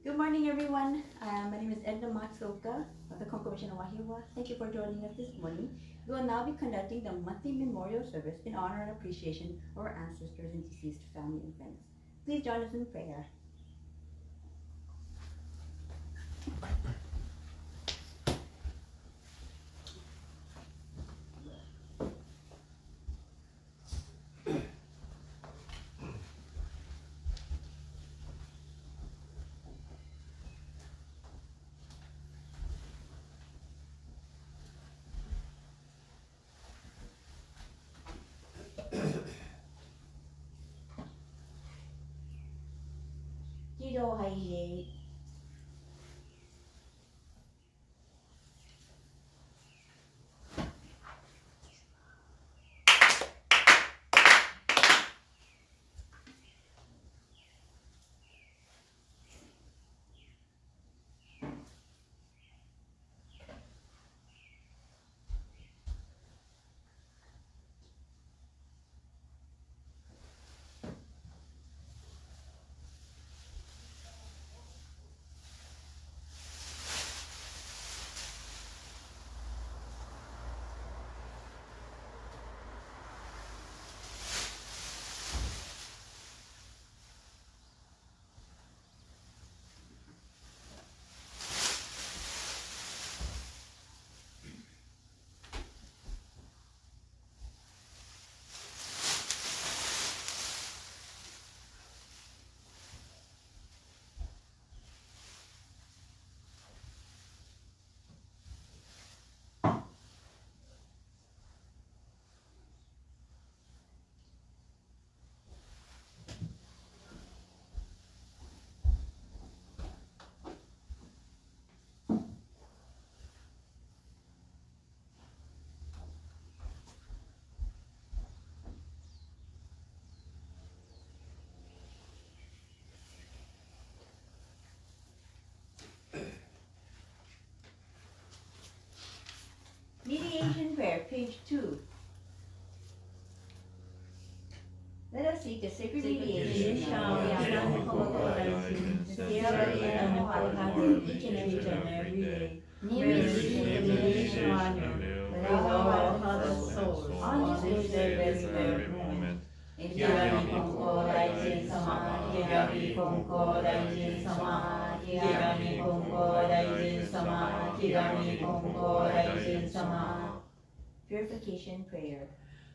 Good morning, everyone. My name is Edna Sensei of the Konko Mission of Wahiawa. Thank you for joining us this morning. We will now be conducting the monthly memorial service in honor and appreciation of our ancestors and deceased family and friends. Please join us in prayer. Jiro Haie. Mediation prayer, page 2. Let us seek the sacred mediation each and every day. Near the mediation with all other souls on this very moment. Kirami Konko Daijin Sama, Kirami Konko Daijin Sama, Kirami Konko Daijin Sama, Kirami Konko Daijin Sama. Purification prayer.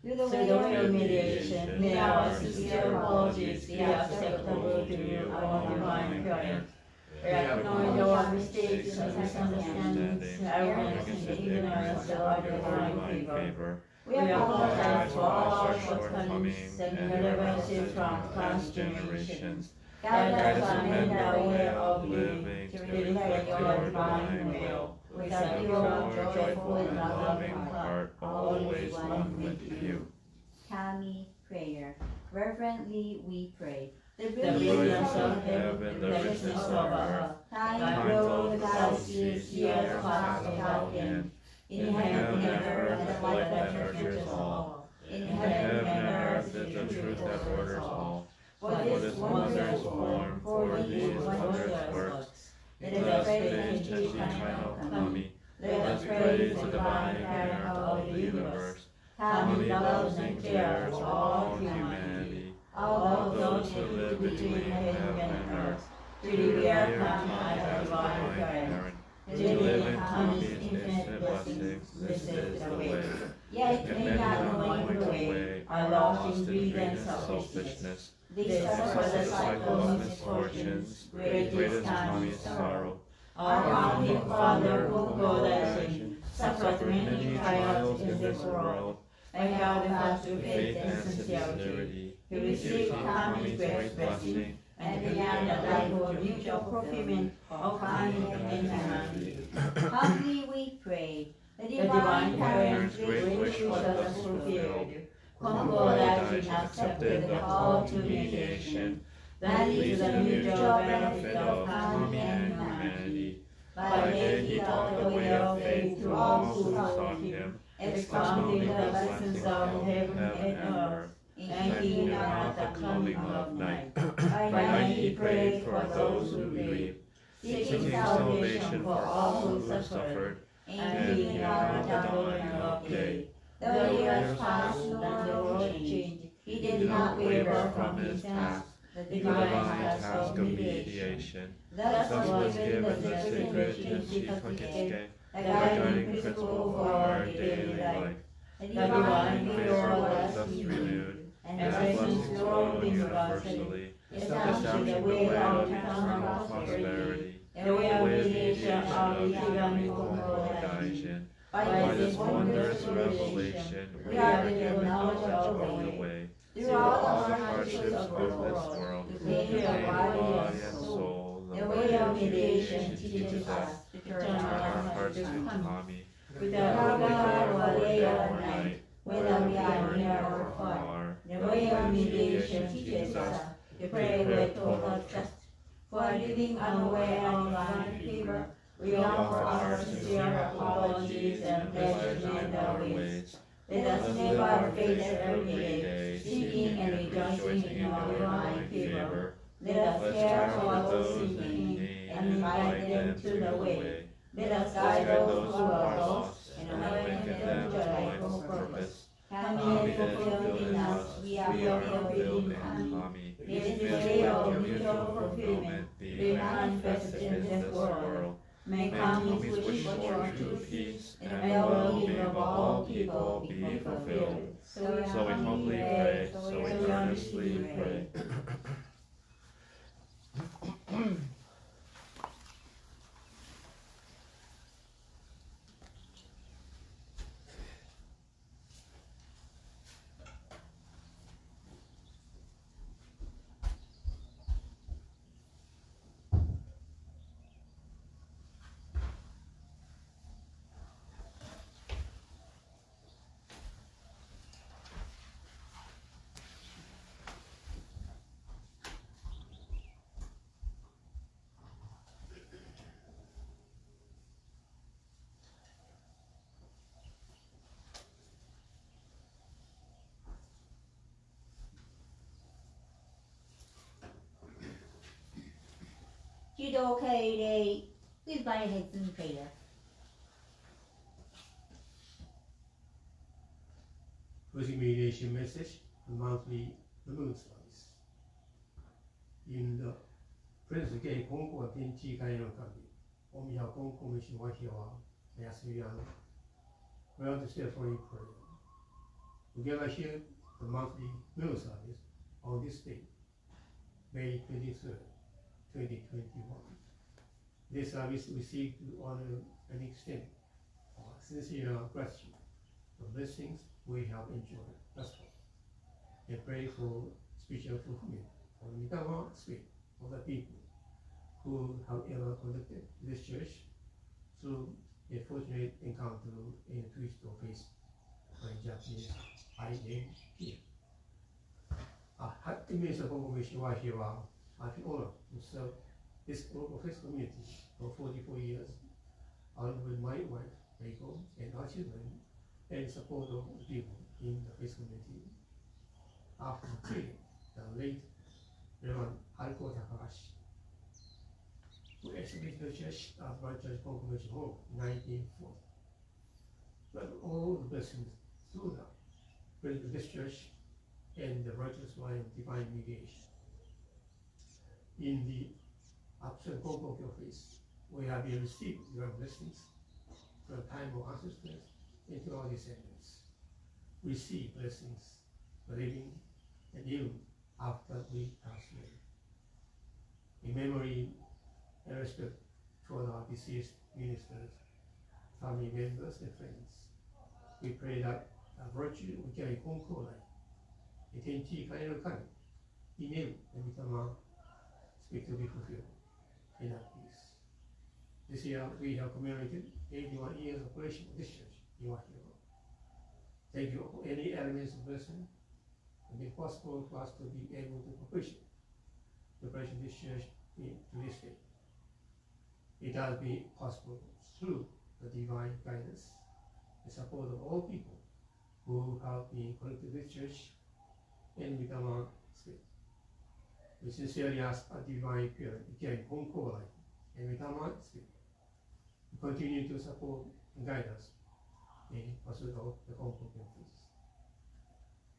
Through the way of mediation, may our sincere apologies be acceptable to you, our divine parent. We acknowledge our mistakes and misunderstandings, arrogance and ignorance of our divine favor. We apologize for all our shortcomings and deliverances from past generations. Guide us and amend our way of living to reflect your divine will, with a pure, joyful, and loving heart, always one with you. Kami prayer. Reverently we pray. The brilliance of heaven, the richness of earth, thy will, the galaxies, the earth past without end. In heaven and earth, the light that nurtures all. In heaven and earth, the truth that orders all. For this wondrous form, for these wondrous works, let us praise the eternal Kami. Let us praise the divine parent of the universe. Kami loves and cares all humanity, all those who live between heaven and earth. To revere Kami as divine parent. To live in Kami's infinite blessings, this is the way. Yet may not knowing the way, are lost in greed and selfishness. They suffer the cycle of misfortunes, great is Kami's sorrow. Our founding father, Konko Daishin, suffered many trials in this world, and held fast through faith and sincerity. He received Kami's great blessing, and began a life of mutual fulfillment of Kami and humanity. Humbly we pray, the divine parent's great wish was fulfilled. Konko Daishin accepted the call to mediation, that leads to the mutual benefit of Kami and humanity. By day he taught the way of faith to all who sought him, expounding the lessons of heaven and earth, and keeping out the coming of night. By night he prayed for those who grieve, seeking salvation for all who suffered, and being on the dawning of day. Though years passed and the world changed, he did not waver from his task, the divine task of mediation. Thus was given the sacred Kinshikake, the guiding principle for our daily life. The divine favor was thus renewed, and blessings flowed universally, establishing the way of eternal prosperity, the way of mediation of the Higami Konko Daijin. By this wondrous revelation, we are given knowledge of the way, through all the hardships of this world, to clear body and soul. The way of mediation teaches us to turn our hearts to Kami. Without God or day or night, whether we are near or far, the way of mediation teaches us to pray with total trust. For living unaware of divine favor, we offer our sincere apologies and pledge to mend our ways. Let us live our faith every day, seeking and rejoicing in our divine favor. Let us care for those seeking and invite them to the way. Let us guide those who are lost and awaken them to joyful purpose. Kami is fulfilled in us, we are fulfilled in Kami. May this way of mutual fulfillment be manifested in this world. May Kami's wish for true peace and well-being of all people be fulfilled. So we humbly pray, so we earnestly pray. 知道佢哋呢班係真係啊。Closing meditation message, the monthly moon service. In the Prince Gay Konko Tenchi Kaino Kami, Omiya Konko Mission Wahiawa, Yasuyano, we are to say for in prayer. Together here, the monthly moon service on this day, May 23rd, 2021. This service we seek to honor and extend our sincere gratitude for blessings we have enjoyed thus far, and pray for spiritual fulfillment for the Mitama Spirit of the people who have ever conducted this church through a fortunate encounter in a twist of faith by Japanese I am here. At the Minister of Confirmation Wahiawa, I feel honored to serve this global faith community for 44 years, along with my wife, Reiko, and our children, and support of the people in the faith community. After killing the late Reverend Haruko Takahashi, who established the church as my church confirmation home in 1940. But all the blessings through that bring to this church and the righteous line of divine mediation. In the absent Konko of your face, we have been received your blessings from the time of ancestors into our descendants. Receive blessings, living and even after we pass away. In memory and respect toward our deceased ministers, family members, and friends, we pray that the virtue we carry Konko life, the Tenchi Kaino Kami, Email and Mitama Spirit to be fulfilled in our peace. This year we have commemorated 81 years of operation of this church in Wahiawa. Thank you for any elements of blessing and make possible for us to be able to operation this church to this day. It has been possible through the divine guidance and support of all people who have been connected to this church and with our spirit. We sincerely ask our divine parent, again, Konko life, and Mitama Spirit. Continue to support and guide us in pursuit of the Konko benefits.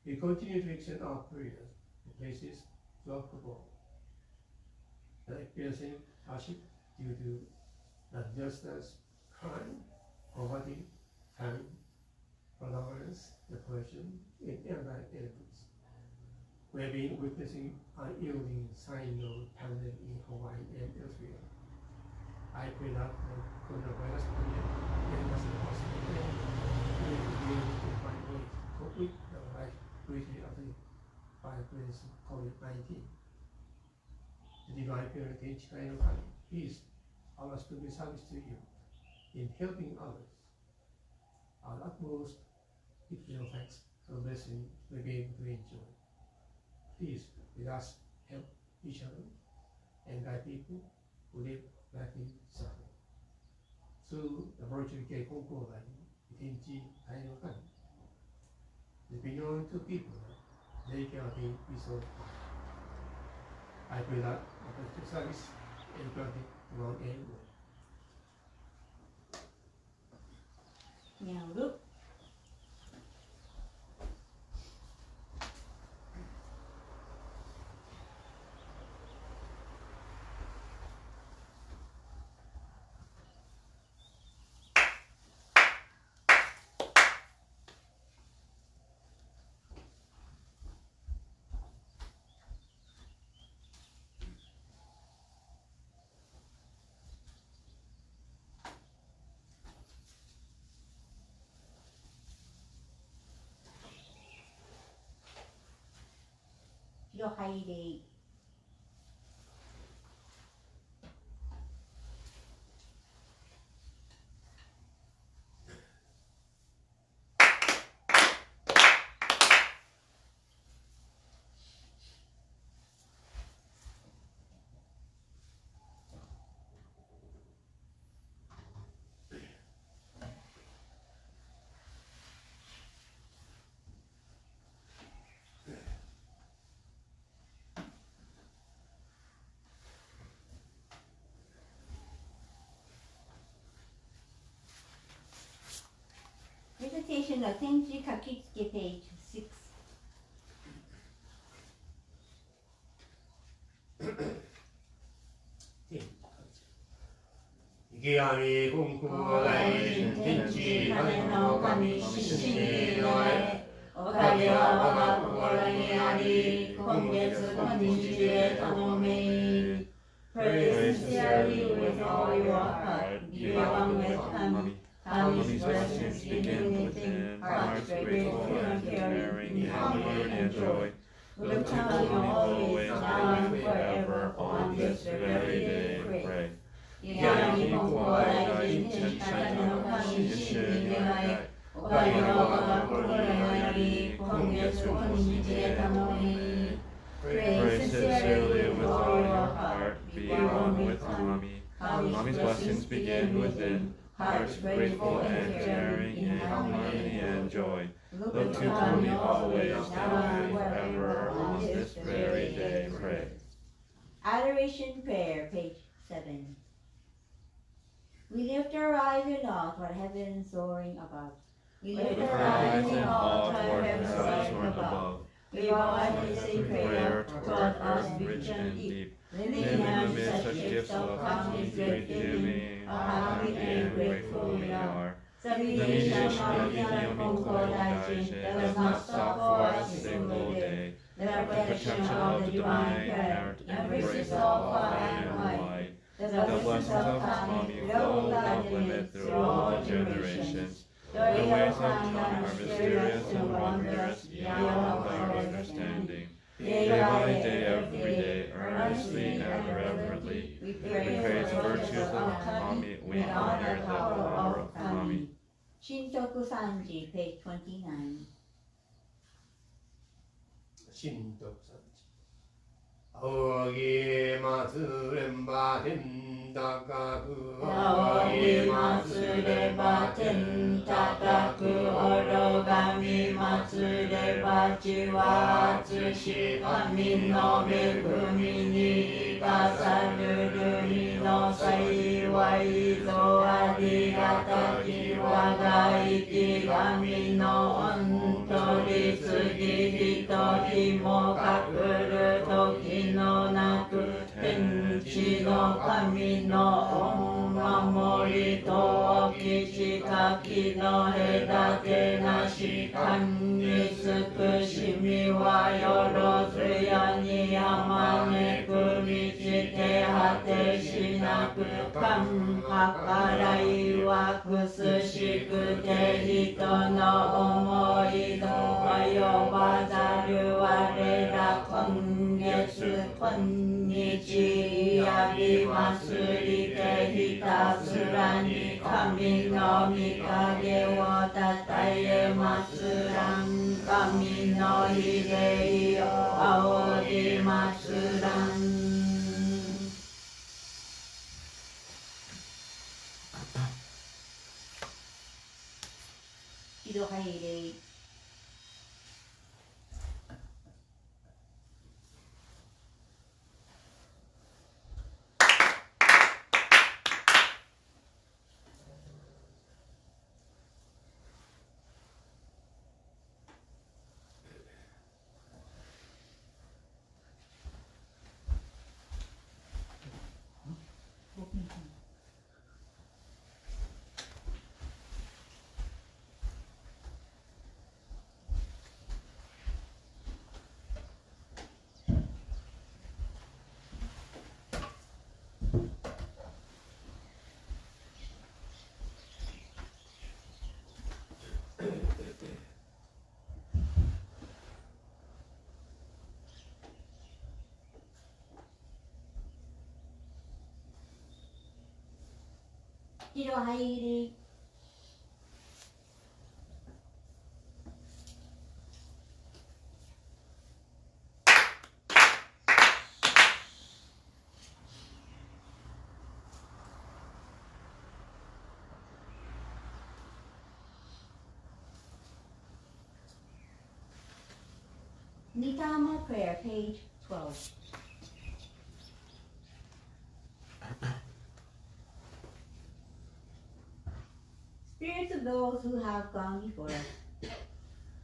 We continue to extend our prayers to places throughout the world that are experiencing hardship due to disasters, crime, poverty, famine, violence, depression, and other elements. We have been witnessing unyielding signs of pandemic in Hawaii and elsewhere. I pray that the coronavirus pandemic and as a possible way, we will be able to find ways to cope with the life greatly affected by the presence of COVID-19. The Divine Parent Chikai no Kami, please allow us to be service to you in helping others. Our utmost grateful thanks for the blessing we be able to enjoy. Please, with us, help each other and guide people who live lacking suffering. Through the virtual care Konko line, within Chikai no Kami, the beyond to people that they can attain peace of mind. I pray that the service is granted long and well. にゃうる。よはいれい。Meditation の展示書き付けページ6。池上金光大臣天地金の神獅子の絵おかげは我が心にあり今月今日へ頼め Pray sincerely with all your heart be one with Kami Kami's blessings begin within hearts grateful and caring in harmony and joy Look to Kami always now and forever on this very day pray やみここは大臣天地の神獅子に願いおかげは我が心にあり今月今日へ頼み Pray sincerely with all your heart be one with Kami Kami's blessings begin within hearts grateful and caring in harmony and joy Look to Kami always now and forever on this very day pray Adoration Prayer, page 7. We lift our eyes in awe toward heaven soaring above. We lift our eyes in awe toward heaven soaring above. We bow endlessly prayer toward us rich and deep. Living amid such gifts of Kami's great giving, how happy and grateful we are. The mediation of the Konko Daishin does not stop for a single day. The protection of the Divine Parent embraces all far and wide. The blessings of Kami flow without limit through all generations. The ways of Kami are mysterious and wondrous beyond our understanding. Day by day, every day, earnestly and reverently, we praise the virtues of Kami, we honor the power of Kami. Shintoku Sanji, page 29. 神徳さん仰ぎ祭れば天高く仰ぎ祭れば天高く愚がみ祭れば地は厚し神の恵みに生かさるるりの幸いぞありがたき我が生き神の御取り次ぎ一人もかくる時のなく天地の神の御守りとき近きの隔てなし神に尽くしみはよろずやにあまねく満ちて果てしなく神計らいはくすしくて人の思いの及ばざる我ら今月今日やりますりてひたすらに神の御影をたたえますらん神の秀意を仰ぎますらん喜怒哀乐喜怒哀乐Mitama prayer, page 12. Spirits of those who have gone before us.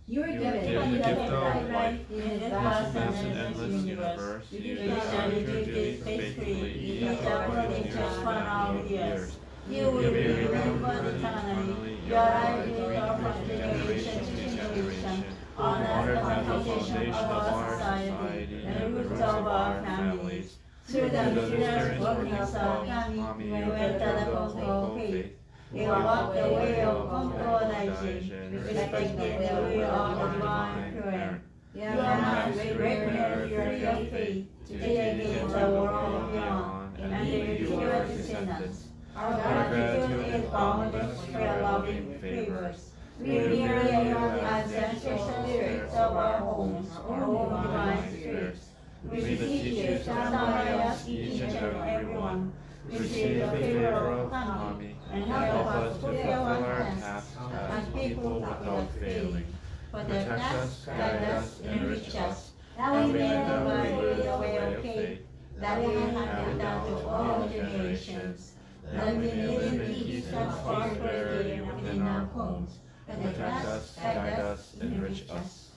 You are given the gift of life in the vast vast and endless universe. You shall duty faithfully each according to just one hour of years. You will Give be your remembered eternally. Your life will go from generation to generation, on the foundation of our society and the roots of our families. Through the mysterious working of Amagi, we enter the Konko faith. We walk the way of Konko Daiji, respecting the will of the divine parent. You have regularly your faith to take it the world beyond and the future descendants. Our gratitude is boundless for your loving favors. We pray your ancestral spirits of our homes, O divine spirits. We beseech you to surround us, each and every one. Receive the favor of Kami and help us fulfill our tasks as people without failing. Protect us, guide us, enrich us, that we may live by the way of faith, that we may have done to all generations. That we may live in peace and prosperity within our homes. Protect us, guide us, enrich us.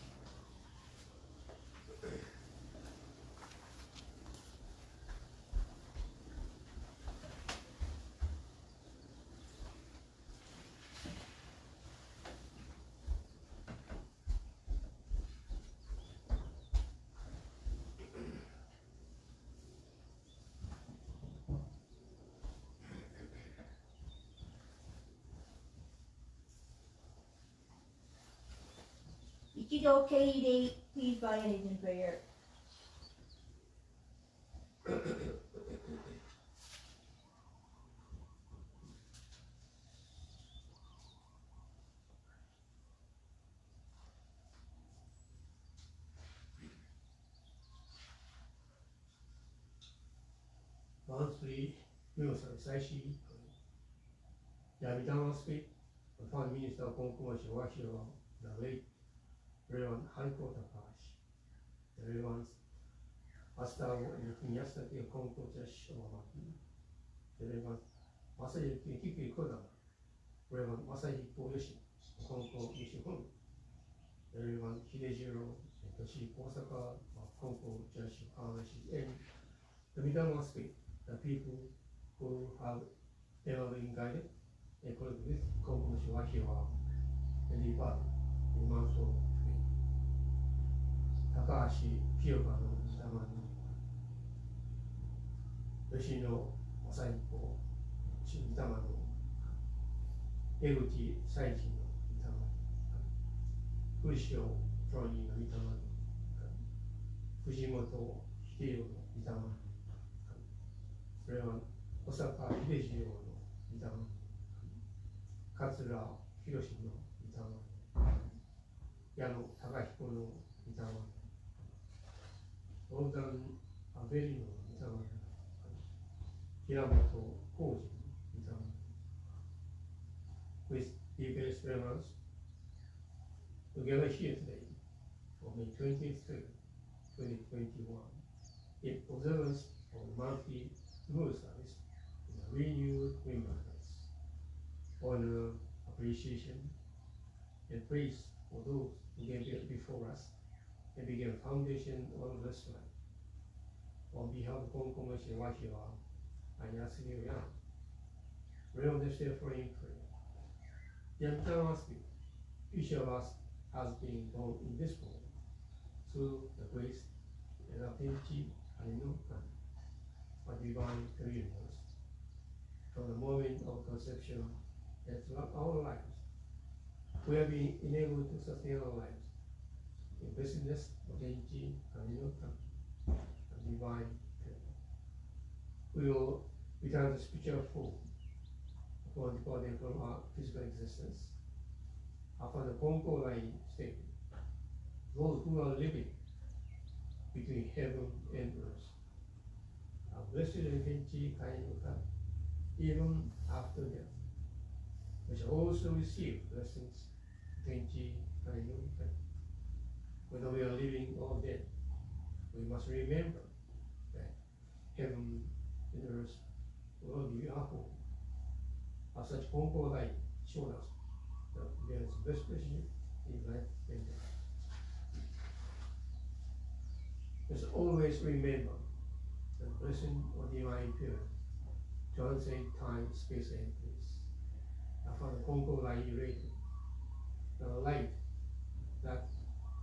Ichido Keide, please bow your heads in prayer. Monthly, we will Sensei, Mitama Spirit, the Prime Minister of Konko and Wahiawa, the late Reverend Haiko Takahashi, the Reverend Pastor and King yesterday of Konko Church of Amagi, the まさにキキコダこれはまさにこうよし今後よし本everyone秀次郎年大阪今後ジャシ話 and the Mitama Spirit the people who have ever been guided according to this Konko Wahiawa and the body in month of May 高橋清香の御霊に吉野正一郎御霊の江口最人の御霊古城トロニーの御霊の藤本秀夫の御霊のそれは小坂秀次郎の御霊の桂博の御霊矢野孝彦の御霊大山阿部里の御霊平本浩二の御霊with deepest reverence together here today on May 23rd, 2021 in observance of monthly moon service in a renewed remembrance, honor, appreciation, and praise for those who came before us and began the foundation of this life. On behalf of Konko Wahiawa, I ask you now, real this following prayer. The Mitama Spirit, each of us has been born in this world through the grace and affinity and no time of divine communions. From the moment of conception and throughout our lives, we have been enabled to sustain our lives in blessedness, identity, and no time and divine care. We will return to spiritual form upon departing from our physical existence. After the Konko line statement, those who are living between heaven and earth are blessed in infinity kind of God, even after death. We shall also receive blessings, infinity kind of God. Whether we are living or dead, we must remember that heaven and earth will be our home. As such, Konko line showed us that there is best pleasure in life and death. Let's always remember the blessing of divine pure, transcend time, space, and place. After the Konko line rated, the light that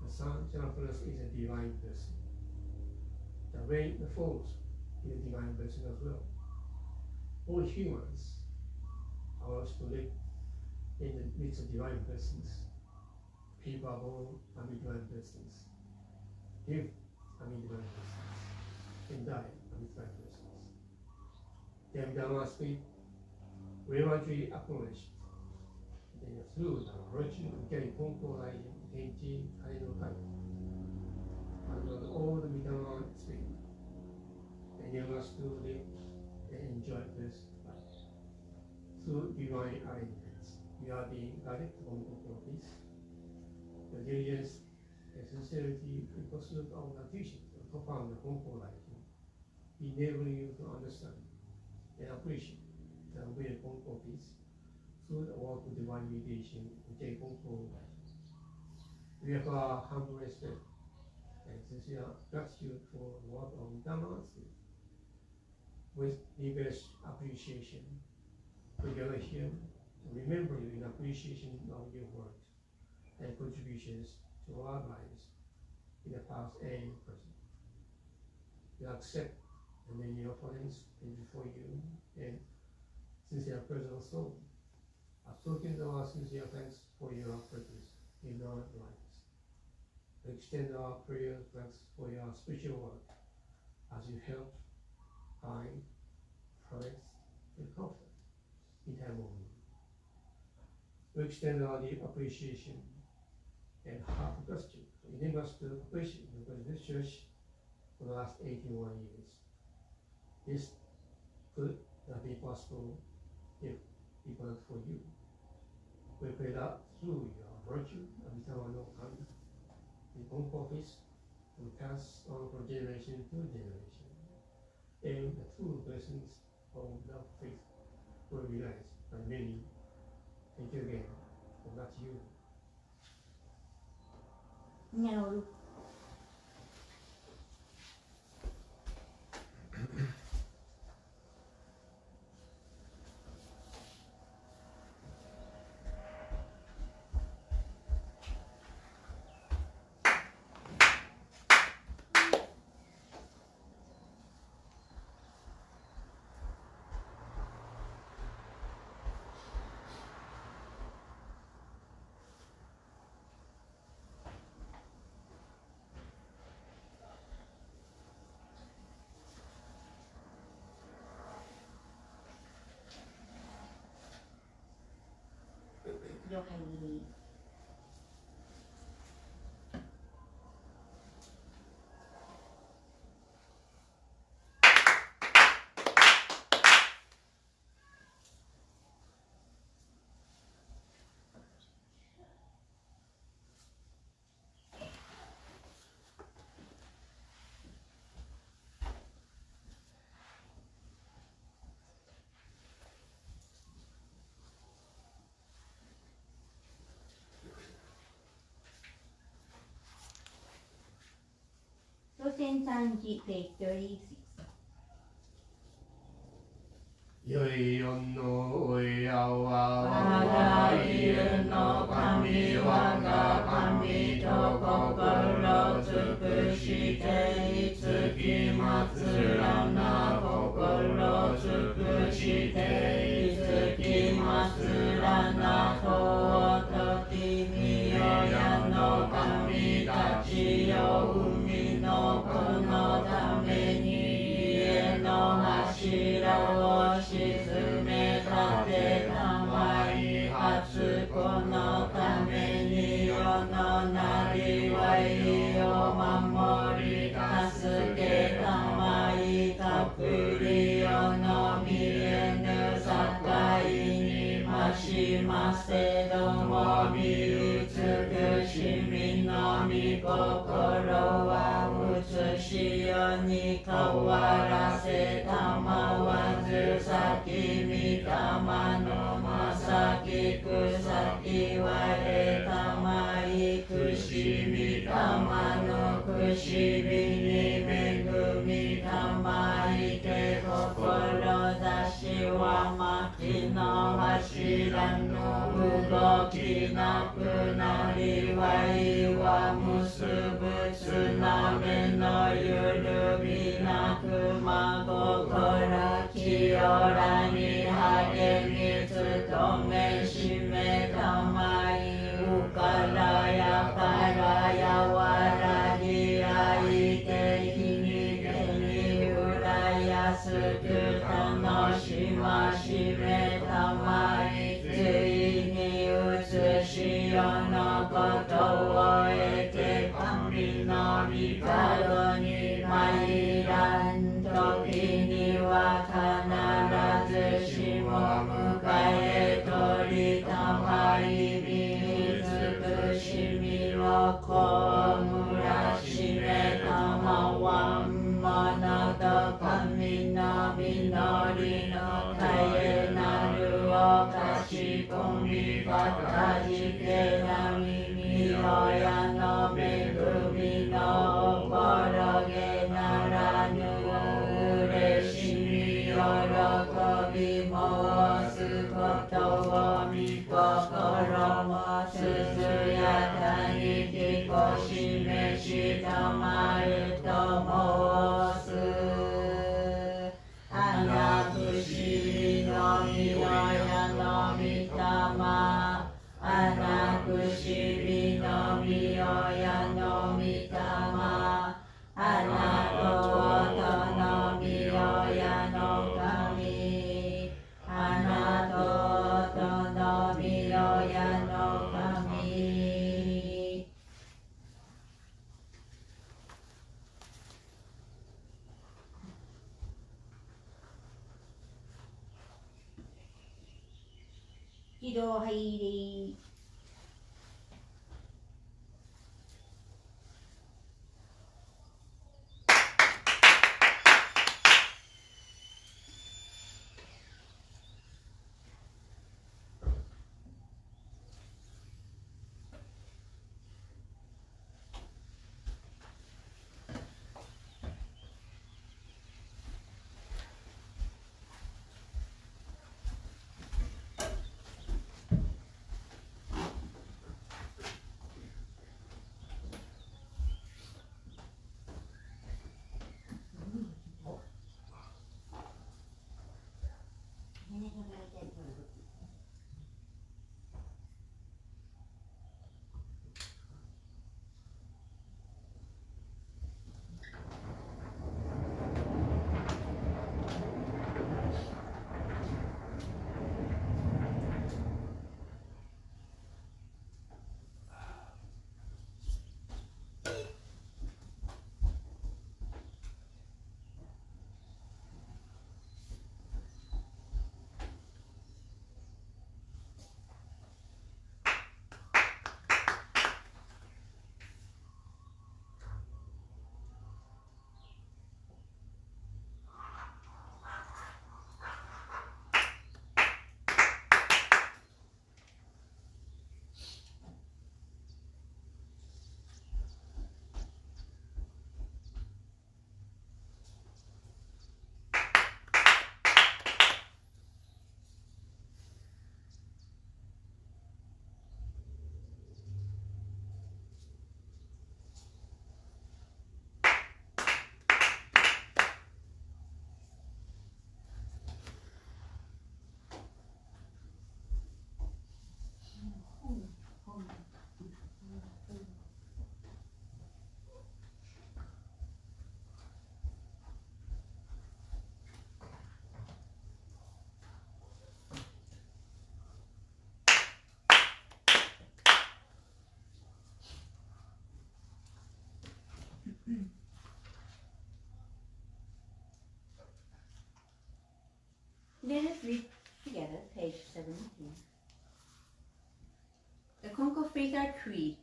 the sun transfers is a divine blessing. The rain that falls is a divine blessing as well. All humans are ours to live in the midst of divine blessings. People are born amid divine blessings. Live amid divine blessings. And die amid divine blessings. The Mitama Spirit reverently acknowledged that through the virtue of carrying Konko line, Tenchi, Kaino Kai, and all the Mitama Spirit, enable us to live and enjoy this life. Through divine arrangements, we are being guided to Konko peace. The diligence and sincerity in pursuit of the teachings of profound Konko life, enabling you to understand and appreciate the way Konko peace through the work of divine mediation in Konko life. We have our humble respect and sincere gratitude for the work of Mitama Spirit. With deepest appreciation, we gather here to remember you in appreciation of your work and contributions to our lives in the past and present. We accept the many offerings before you and sincere present soul, as tokens of our sincere thanks for your presence in our lives. We extend our prayer thanks for your spiritual work as you help, guide, protect, and comfort in time of need. We extend our deep appreciation and heart gratitude to enable us to appreciate this church for the last 81 years. This could not be possible if it weren't for you. We pray that through your virtue and Mitama no Kami, the Konko office will pass on from generation to generation, and the true blessings of the faith will be nice. And many. Thank you again. And that's you. なるほど。了解です。1030 page 36. よいよのおやわ我が家の神我が神と心尽くしてつきまつらな心尽くしてつきまつらな尊き御親の神たちよ海の子のために家の柱を沈め立てたまい初子のために世のなりわいを守り助けたまい隠り世の見えぬ境にましませども見美しみの御心は写し世に変わらせたまわず先御霊のまさき草きわれたまいくし御霊のくしびに恵みたまいて志は薪の柱の動きなくなりわいは結ぶつなめのゆるびなく真心清らに励み努めしめたまいうからやからやわらぎあいて日に手にうらやすく楽しましめたまいついに映し世のことを得て神の御門に参らん時には必ずしも迎え取りたまい美しみをこむらしめたまわんものと神の実りの絶えなるをかしこみばかじけなみに親の恵みのおぼろげならぬうれしみ喜び申すことを見心もすずやかにきこ示したまると申す花不思議の御親の御霊花不思議の御親の御霊花との御親の神花との御親の神喜怒哀楽 Let us read together, page 17. The Konko Faith Our Creed.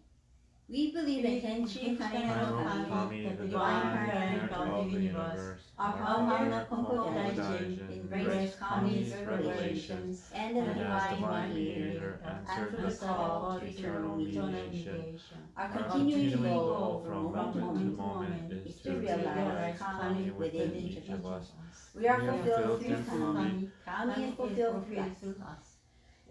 We believe in Tenchi Kanano Kami, the divine parent of the universe. Our founder, Konko Daijin, embraced Kami's revelations and the divine mediator, answered the call to eternal mediation. Our continuing goal from moment to moment is to realize Kami within each of us. We are fulfilled through Kami. Kami is fulfilled through us.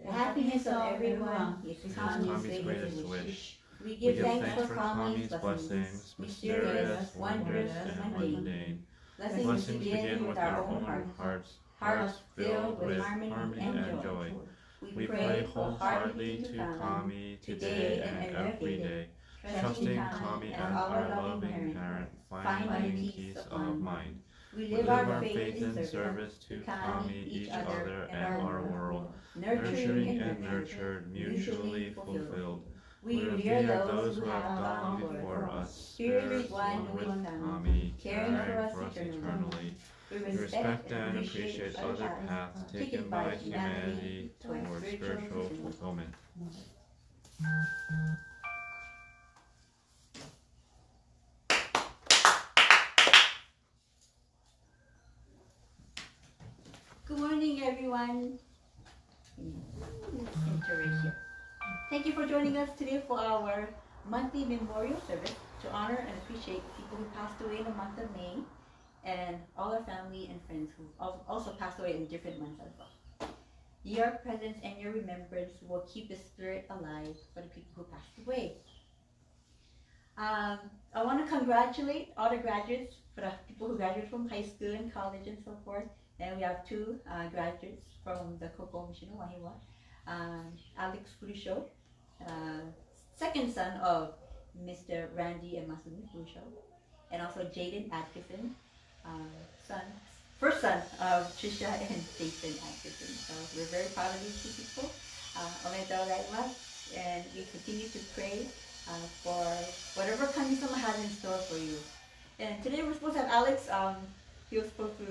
The happiness of everyone is Kami's greatest wish. We give thanks for Kami's blessings, mysterious, wondrous, and mundane. Blessings begin with our own hearts filled with harmony and joy. We pray wholeheartedly to Kami today and every day, trusting Kami as our loving parent, finding peace of mind. We live our faith in service to Kami, each other, and our world, nurturing and nurtured, mutually fulfilled. We revere those who have gone before us, spirits one with Kami, caring for us eternally. We respect and appreciate other paths taken by humanity towards spiritual fulfillment. Good morning, everyone. Interration. Thank you for joining us today for our monthly memorial service to honor and appreciate people who passed away in the month of May and all our family and friends who also passed away in different months as well. Your presence and your remembrance will keep the spirit alive for the people who passed away. I want to congratulate all the graduates, for the people who graduated from high school and college and so forth. And we have two graduates from the Konko Mission Wahiawa. Alex Furusho, second son of Mr. Randy and Masumi Furusho, and also Jaden Atkinson, first son of Trisha and Jason Atkinson. So we're very proud of these two people. Omedetou gozaimasu, and we continue to pray for whatever Kami-sama has in store for you. And today we're supposed to have Alex. He was supposed to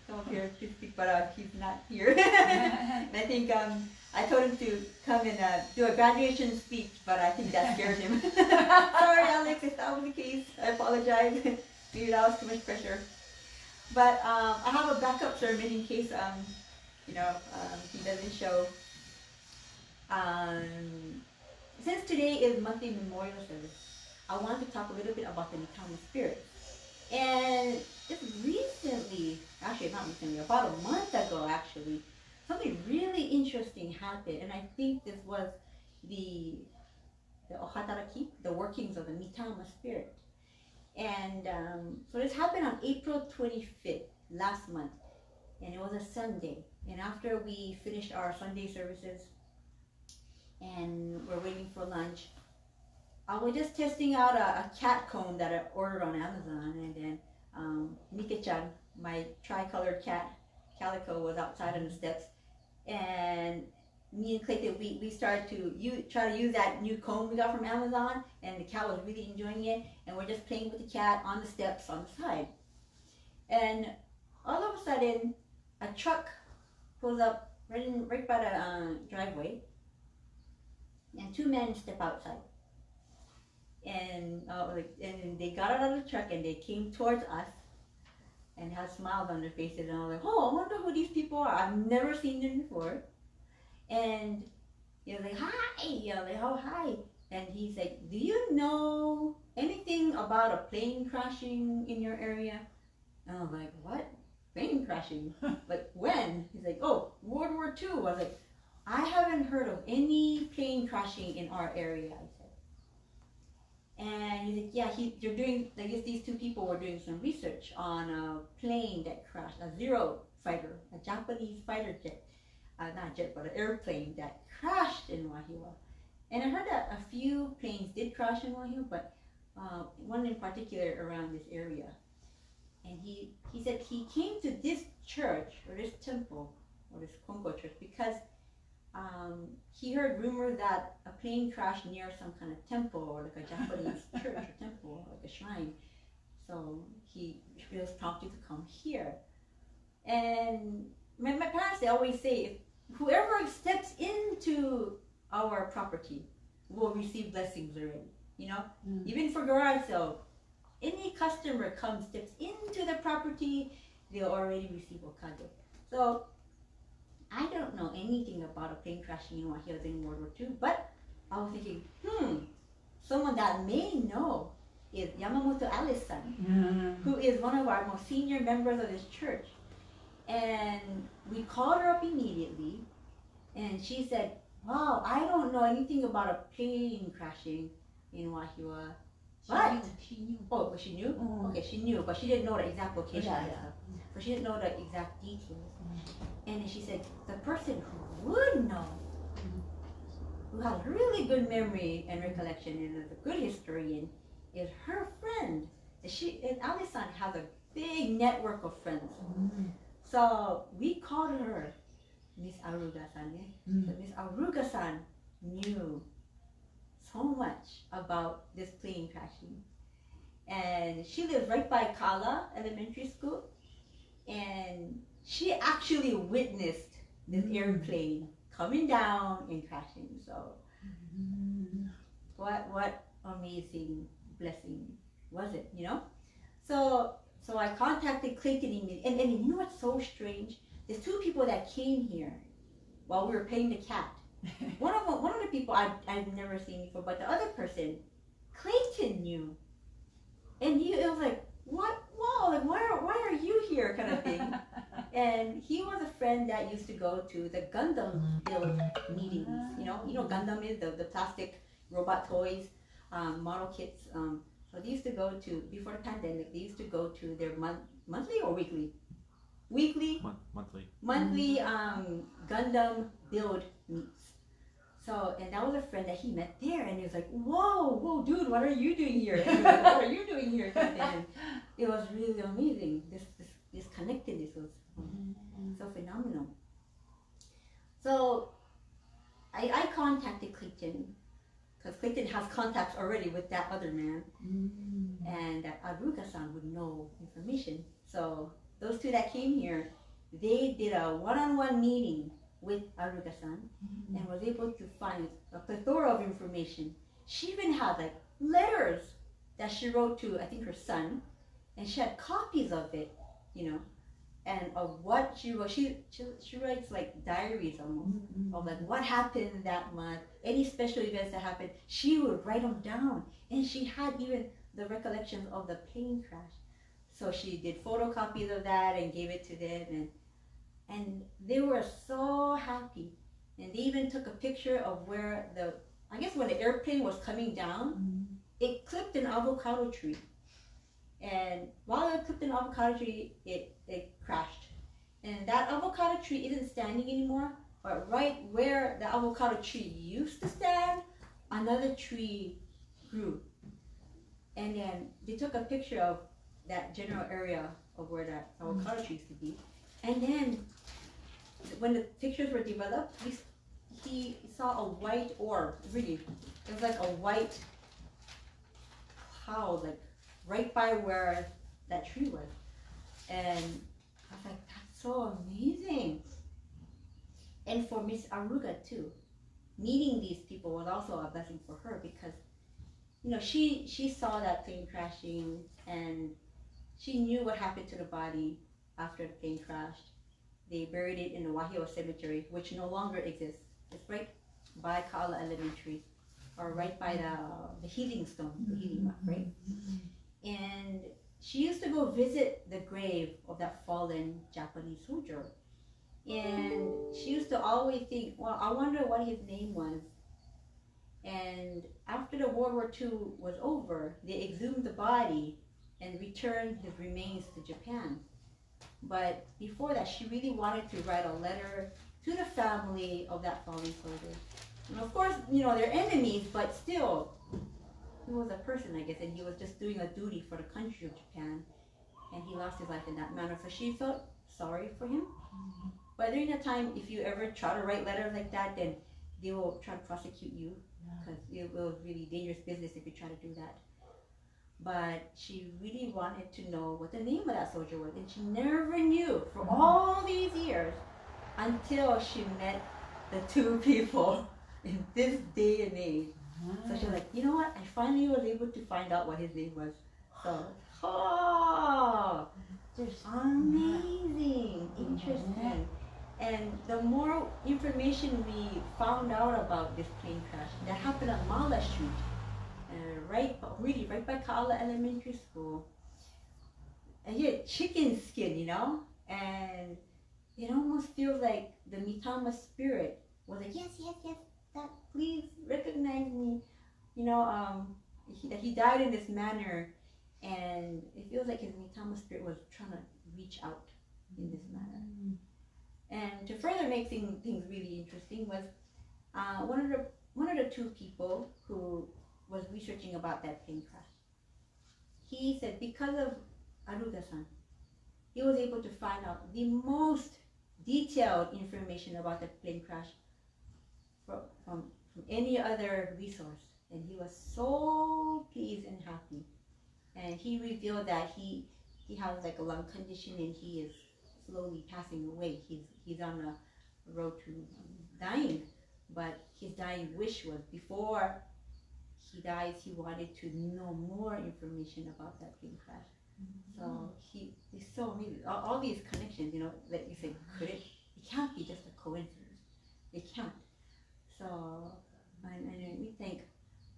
come up here to speak, but he's not here. And I think I told him to come and do a graduation speech, but I think that scared him. Sorry, Alex, if that was the case. I apologize. Maybe that was too much pressure. But I have a backup sermon in case he doesn't show. Since today is monthly memorial service, I want to talk a little bit about the Mitama Spirit. And just recently, actually not recently, about a month ago actually, something really interesting happened, and I think this was the ohataraki, the workings of the Mitama Spirit. And so this happened on April 25th, last month, and it was a Sunday. And after we finished our Sunday services and we're waiting for lunch, I was just testing out a cat comb that I ordered on Amazon, and then Mika-chan, my tri-colored cat, Calico, was outside on the steps, and me and Clayton, we started to try to use that new comb we got from Amazon, and the cat was really enjoying it, and we're just playing with the cat on the steps on the side. And all of a sudden, a truck pulls up right by the driveway, and two men step outside. And they got out of the truck and they came towards us and had smiles on their faces, and I was like, oh, I wonder who these people are. I've never seen them before. And he was like, hi. I was like, oh, hi. And he's like, do you know anything about a plane crashing in your area? And I was like, what? Plane crashing? Like, when? He's like, oh, World War II. I was like, I haven't heard of any plane crashing in our area, I said. And he's like, yeah, they're doing, I guess these two people were doing some research on a plane that crashed, a Zero fighter, a Japanese fighter jet, not jet, but an airplane that crashed in Wahiawa. And I heard that a few planes did crash in Wahiawa, but one in particular around this area. And he said he came to this church, or this temple, or this Konko church, because he heard rumors that a plane crashed near some kind of temple, or like a Japanese church or temple, like a shrine. So he was prompted to come here. And my parents, they always say, if whoever steps into our property will receive blessings already, you know? Even for garage sale, any customer steps into the property, they'll already receive okage. So I don't know anything about a plane crashing in Wahiawa in World War II, but I was thinking, someone that may know is Yamamoto Alice-san, who is one of our most senior members of this church. And we called her up immediately, and she said, wow, I don't know anything about a plane crashing in Wahiawa. But she knew. Oh, she knew? Okay, she knew, but she didn't know the exact location and stuff. So she didn't know the exact details. And then she said, the person who would know, who had a really good memory and recollection and is a good historian, is her friend. And Ali-san has a big network of friends. So we called her Miss Aruga-san. So Miss Aruga-san knew so much about this plane crashing. And she lives right by Kala Elementary School. And she actually witnessed this airplane coming down and crashing. So what amazing blessing was it, you know? So I contacted Clayton immediately. And you know what's so strange? There's two people that came here while we were paying the cat. One of the people I've never seen before, but the other person, Clayton knew. And it was like, what? Whoa, like why are you here, kind of thing. And he was a friend that used to go to the Gundam build meetings. You know Gundam is the plastic robot toys, model kits. So they used to go to, before the pandemic, they used to go to their monthly or weekly? Monthly Gundam build meets. So, and that was a friend that he met there, and he was like, whoa, dude, what are you doing here? And like, what are you doing here? And it was really amazing. This connectedness was so phenomenal. So I contacted Clayton, because Clayton has contacts already with that other man, and that Aruga-san would know information. So those two that came here, they did a one-on-one meeting with Aruga-san and was able to find a plethora of information. She even had like letters that she wrote to, I think, her son, and she had copies of it, you know, and of what she wrote. She writes like diaries almost of like what happened that month, any special events that happened. She would write them down, and she had even the recollections of the plane crash. So she did photocopies of that and gave it to them, and they were so happy. And they even took a picture of where when the airplane was coming down, it clipped an avocado tree. And while it clipped an avocado tree, it crashed. And that avocado tree isn't standing anymore, but right where the avocado tree used to stand, another tree grew. And then they took a picture of that general area of where that avocado tree used to be. And then when the pictures were developed, he saw a white orb, really. It was like a white cloud, like right by where that tree was. And I was like, that's so amazing. And for Miss Aruga too, meeting these people was also a blessing for her because, you know, she saw that plane crashing and she knew what happened to the body after the plane crashed. They buried it in the Wahiawa cemetery, which no longer exists. It's right by Ka'ala Elementary, or right by the healing stone, the healing rock, right? And she used to go visit the grave of that fallen Japanese soldier. And she used to always think, well, I wonder what his name was. And after the World War II was over, they exhumed the body and returned his remains to Japan. But before that, she really wanted to write a letter to the family of that fallen soldier. And of course, you know, they're enemies, but still, he was a person, I guess, and he was just doing a duty for the country of Japan. And he lost his life in that manner. So she felt sorry for him. But during that time, if you ever try to write letters like that, then they will try to prosecute you because it will really dangerous business if you try to do that. But she really wanted to know what the name of that soldier was, and she never knew for all these years until she met the two people in this day and age. So she was like, you know what? I finally was able to find out what his name was. So, oh, amazing, interesting. And the more information we found out about this plane crash that happened on Mala Street, right by Ka'ala Elementary School, and you had chicken skin, you know, and it almost feels like the Mitama Spirit was like, yes, that, please recognize me, you know, that he died in this manner, and it feels like his Mitama Spirit was trying to reach out in this manner. And to further make things really interesting was one of the two people who was researching about that plane crash. He said because of Aruga-san, he was able to find out the most detailed information about the plane crash from any other resource. And he was so pleased and happy. And he revealed that he has like a lung condition and he is slowly passing away. He's on the road to dying, but his dying wish was before he dies, he wanted to know more information about that plane crash. So he's so amazing. All these connections, you know, that you say, it can't be just a coincidence. It can't. So, and we thank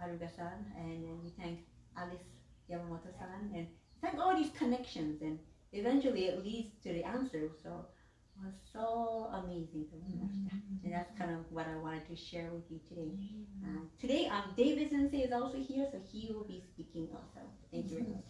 Aruga-san, and we thank Alice Yamamoto-san, and thank all these connections, and eventually it leads to the answer. So it was so amazing to watch that. And that's kind of what I wanted to share with you today. Today, David Sensei is also here, so he will be speaking also. Thank you very much.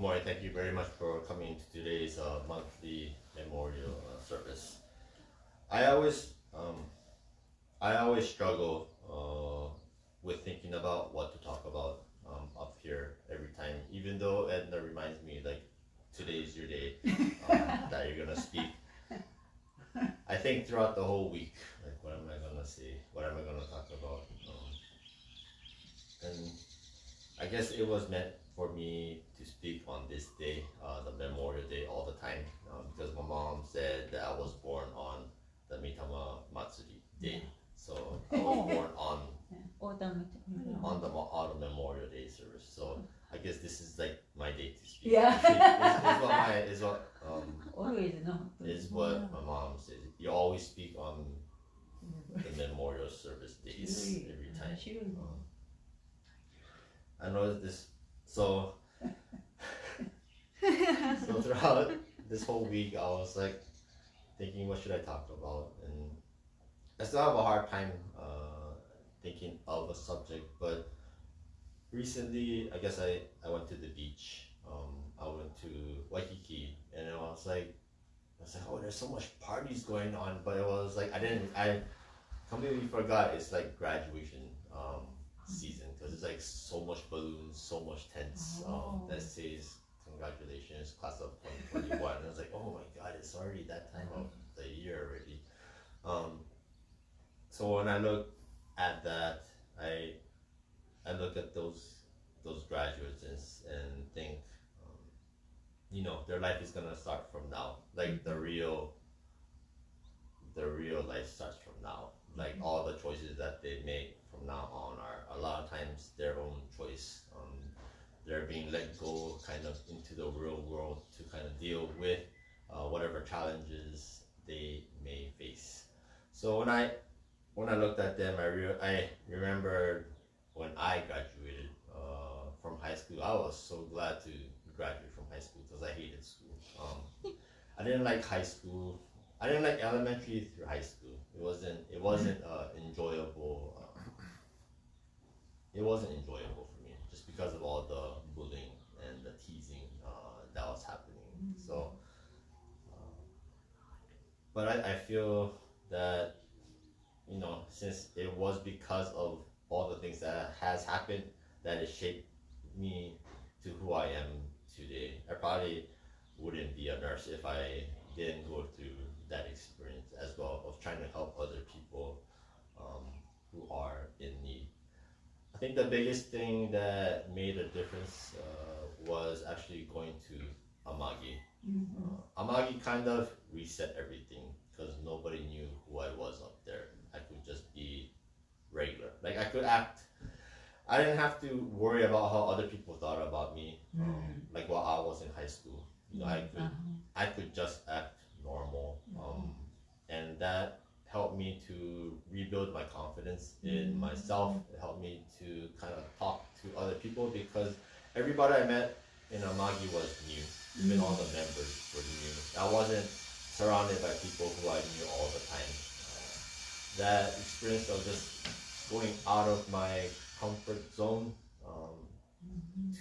Good morning. Thank you very much for coming to today's monthly memorial service. I always struggle with thinking about what to talk about up here every time. Even though Edna reminds me like today's your day that you're gonna speak. I think throughout the whole week, like what am I gonna say? What am I gonna talk about? And I guess it was meant for me to speak on this day, the Memorial Day, all the time, because my mom said that I was born on the Mitama Matsuri Day. So I was born on the Memorial Day service. So I guess this is like my day to speak. Yeah. Is what my mom says. You always speak on the memorial service days every time. I know this. So throughout this whole week, I was like thinking, what should I talk about? And I still have a hard time thinking of a subject. But recently, I guess I went to the beach. I went to Waikiki, and I was like, oh, there's so much parties going on. But it was like I completely forgot it's like graduation season, because it's like so much balloons, so much tents that says congratulations class of 2021. And I was like, oh my god, it's already that time of the year already. So when I look at that, I look at those graduates and think, their life is gonna start from now. Like the real life starts from now. Like all the choices that they make from now on are a lot of times their own choice. They're being let go kind of into the real world to kind of deal with whatever challenges they may face. So when I looked at them, I remembered when I graduated from high school. I was so glad to graduate from high school because I hated school. I didn't like high school. I didn't like elementary through high school. It wasn't enjoyable. It wasn't enjoyable for me just because of all the bullying and the teasing that was happening. So, but I feel that since it was because of all the things that has happened that it shaped me to who I am today. I probably wouldn't be a nurse if I didn't go through that experience as well of trying to help other people who are in need. I think the biggest thing that made a difference was actually going to Amagi. Amagi kind of reset everything because nobody knew who I was up there. I could just be regular. Like I could act. I didn't have to worry about how other people thought about me. Like while I was in high school, I could just act normal, and that helped me to rebuild my confidence in myself. It helped me to kind of talk to other people because everybody I met in Amagi was new. Even all the members were new. I wasn't surrounded by people who I knew all the time. That experience of just going out of my comfort zone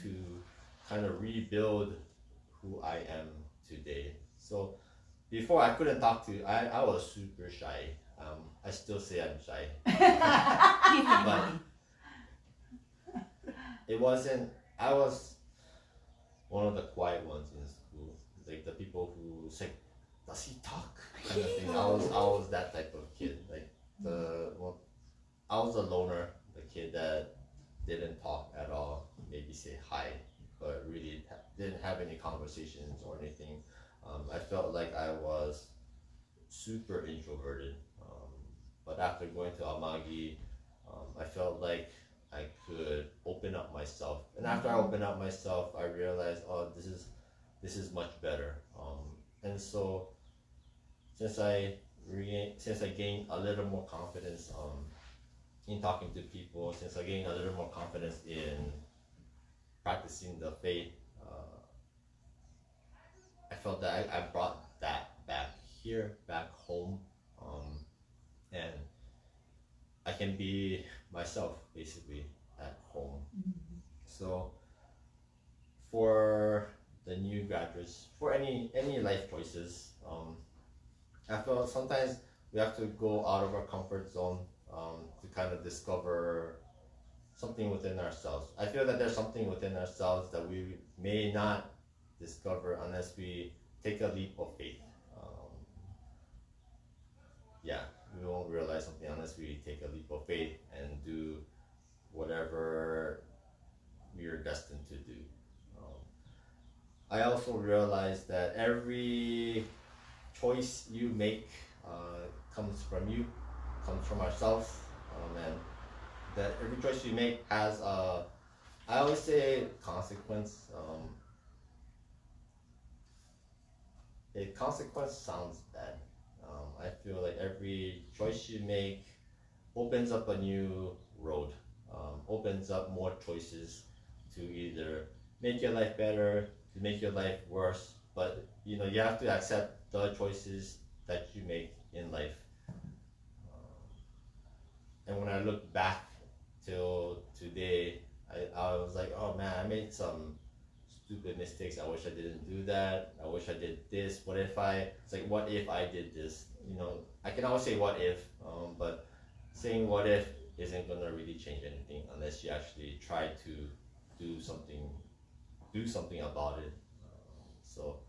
to kind of rebuild who I am today. So before I couldn't talk to, I was super shy. I still say I'm shy. But it wasn't, I was one of the quiet ones in school. Like the people who say, does he talk? Kind of thing. I was that type of kid. Like I was a loner, the kid that didn't talk at all, maybe say hi, but really didn't have any conversations or anything. I felt like I was super introverted. But after going to Amagi, I felt like I could open up myself. And after I opened up myself, I realized, oh, this is much better. And so since I gained a little more confidence in talking to people, since I gained a little more confidence in practicing the faith, I felt that I brought that back here, back home, and I can be myself basically at home. So for the new graduates for any life choices. I feel sometimes we have to go out of our comfort zone to kind of discover something within ourselves. I feel that there's something within ourselves that we may not discover unless we take a leap of faith. We won't realize something unless we take a leap of faith and do whatever we are destined to do. I also realize that every choice you make comes from you, comes from ourselves, and that every choice you make has a, I always say consequence. A consequence sounds bad. I feel like every choice you make opens up a new road, opens up more choices to either make your life better, to make your life worse. But you have to accept the choices that you make in life. And when I look back till today, I was like, oh man, I made some stupid mistakes. I wish I didn't do that. I wish I did this. What if I did this? I can always say what if, but saying what if isn't gonna really change anything unless you actually try to do something about it. So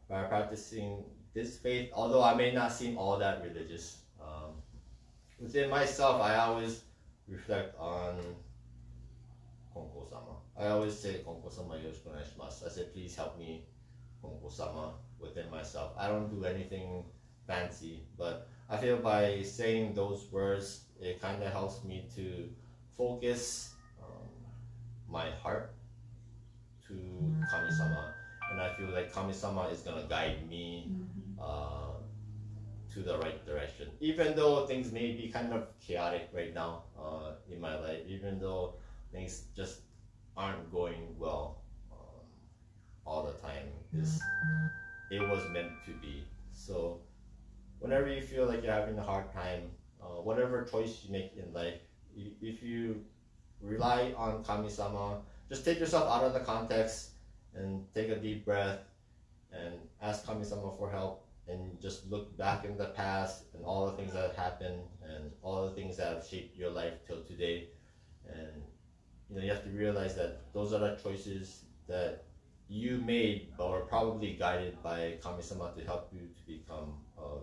by practicing this faith, although I may not seem all that religious, within myself, I always reflect on Konko-sama. I always say, Konko-sama yoroshiku onegaishimasu. I say, please help me, Konko-sama, within myself. I don't do anything fancy, but I feel by saying those words, it kind of helps me to focus my heart to Kami-sama. And I feel like Kami-sama is going to guide me to the right direction. Even though things may be kind of chaotic right now in my life, even though things just aren't going well all the time, it was meant to be. So whenever you feel like you're having a hard time, whatever choice you make in life, if you rely on Kami-sama, just take yourself out of the context and take a deep breath and ask Kami-sama for help, and just look back in the past and all the things that have happened and all the things that have shaped your life till today. And you have to realize that those are the choices that you made, but were probably guided by Kami-sama to help you to become a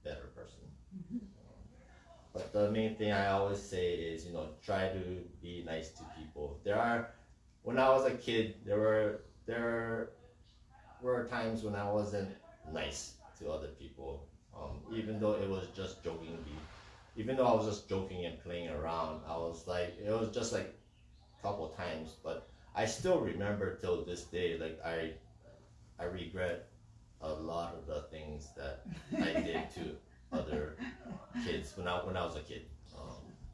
better person. But the main thing I always say is, try to be nice to people. When I was a kid, there were times when I wasn't nice to other people, even though it was just jokingly. Even though I was just joking and playing around, it was just like a couple times, but I still remember till this day, like I regret a lot of the things that I did to other kids when I was a kid.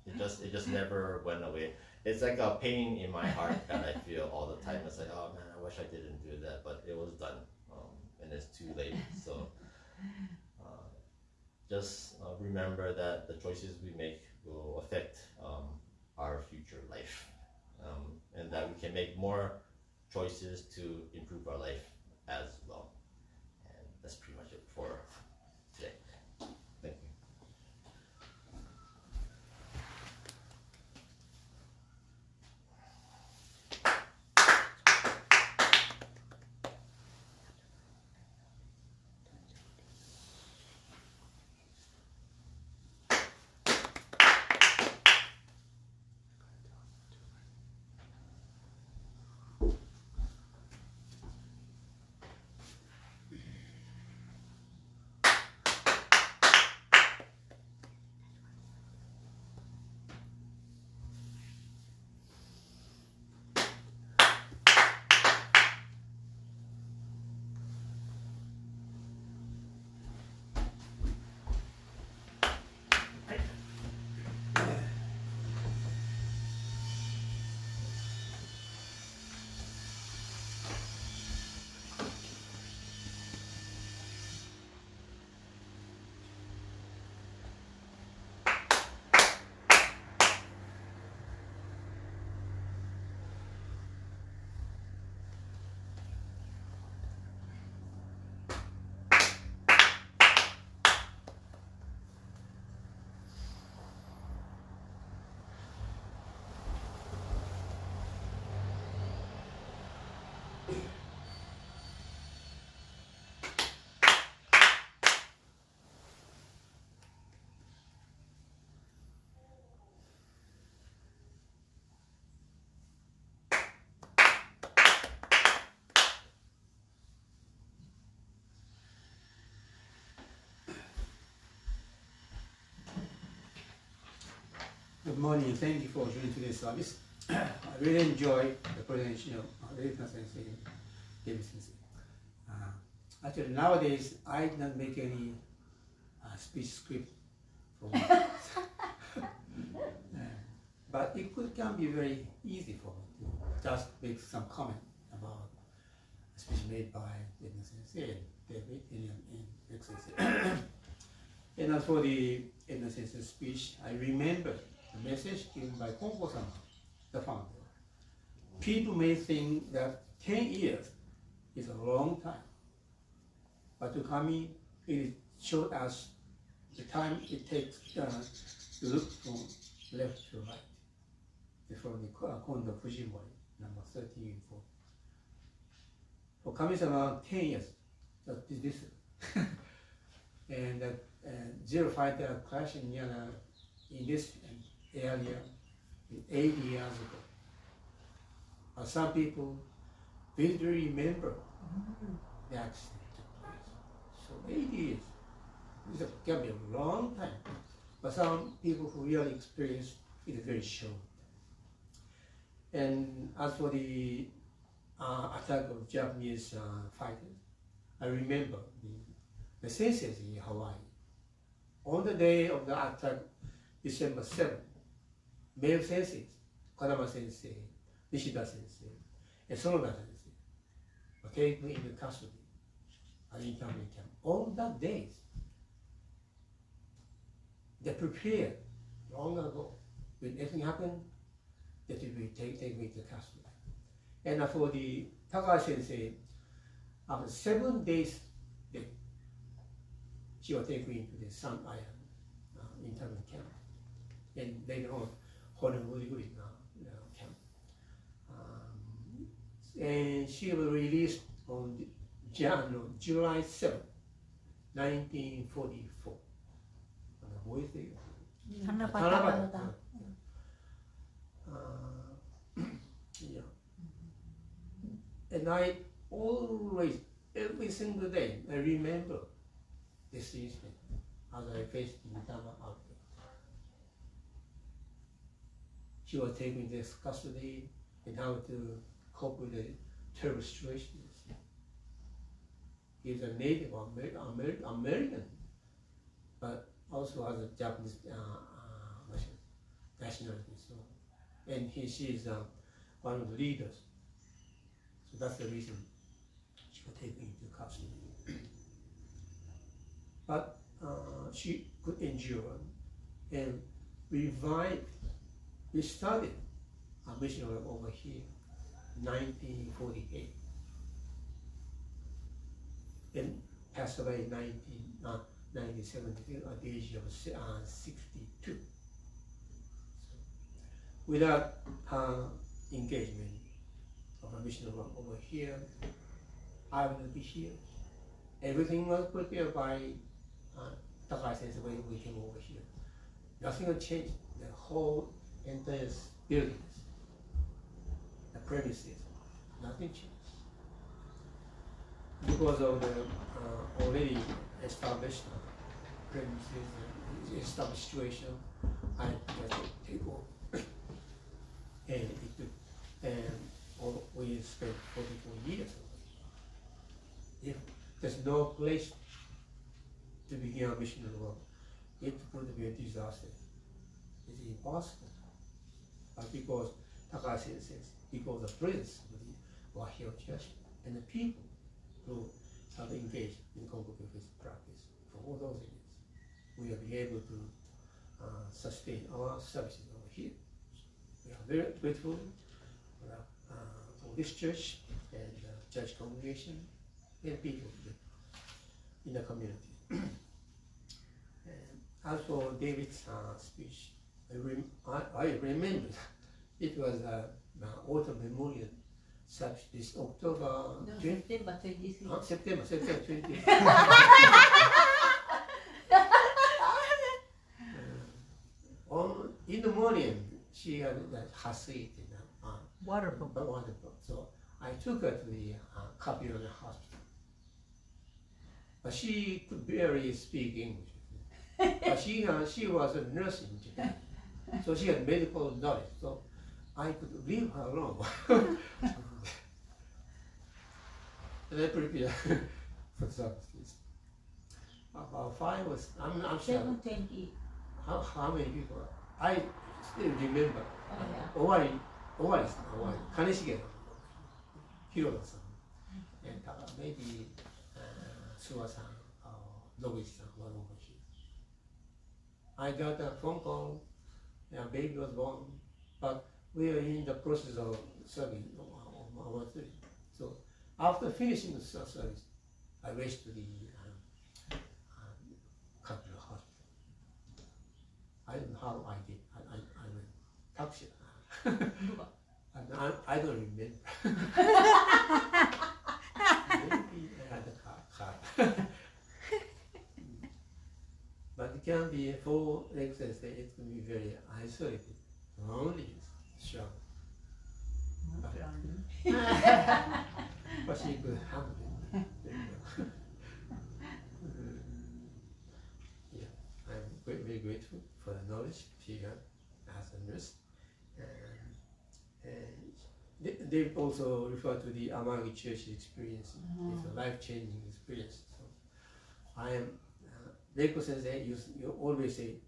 It just never went away. It's like a pain in my heart that I feel all the time. It's like, oh man, I wish I didn't do that, but it was done, and it's too late. So just remember that the choices we make will affect our future life, and that we can make more choices to improve our life as well. And that's pretty much it for today. Thank you. Good morning. Thank you for joining today's service. I really enjoy the presentation of Edna Sensei and David Sensei. Actually, nowadays I don't make any speech script for me. But it can be very easy for me to just make some comment about a speech made by Edna Sensei and David and Rick Sensei. And as for the Edna Sensei's speech, I remember the message given by Konko sama, the founder. People may think that 10 years is a long time, but to Kami, it showed us the time it takes to look from left to right. From the Kondo Fujimori, number 13 4. For Kami-sama, 10 years, that is this. And zero fighter crash in this area 80 years ago. Some people vividly remember the accident took place. So 80 years, this can be a long time. But some people who really experienced it is very short. And as for the attack of Japanese fighters, I remember the senseis in Hawaii. On the day of the attack, December 7th, male senseis, Kanama Sensei, Nishida Sensei, and Sonoda Sensei, were taken into custody at the internment camp. On that day, they prepared long ago. When anything happened, that will be taken into custody. And for the Takahashi Sensei, after 7 days, she was taken into the Sun Island internment camp, and later on, Honolulu camp. And she was released on July 7, 1944. Yeah. And I always, every single day, I remember this incident as I faced Mitama outbreak. She was taken into custody and how to cope with the terrible situation. He's a Native American, but also has a Japanese nationality. So, and she is one of the leaders. So that's the reason she was taken into custody. But she could endure and we started a mission over here in 1948 and passed away in 1972 at the age of 62. So without engagement of a mission over here, I would not be here. Everything was prepared by Takahashi Sensei when we came over here. Nothing had changed. The whole entire buildings, the premises, nothing changed. Because of the already established premises, established situation, I had to take over. And we spent 44 years over here. If there's no place to begin a mission in the world, it would be a disaster. It's impossible. But because Takahashi says, because of the presence of the Wahiawa Church and the people who have engaged in Konko practice for all those years, we have been able to sustain our services over here. We are very grateful for this church and church congregation and people in the community. And as for David's speech, I remember it was autumn memorial service this October 20, September 23. September 20. In the morning, she had her seat in the water pump. So I took her to the Kapilon hospital. But she could barely speak English. But she was a nurse in Japan. So she had medical knowledge, so I could leave her alone. And I prepared for the service. About 5 was, I'm not sure 7:20. how many people. I still remember. Oh, yeah. 終わりですね、終わり。金重の広田さん。And maybe 諏訪さん、野口さん、one of them. I got a phone call, a baby was born, but we are in the process of serving our church. So after finishing the service, I raced to the capital hospital. I don't know how I did. I went taxi. I don't remember. Maybe I had a car. But it can be for exercise, it can be very isolated, lonely, struggle. But she could handle it. Yeah, I'm very grateful for the knowledge she got as a nurse. And they also refer to the Amagi Church experience. It's a life-changing experience. So I am, Reiko Sensei, you always say,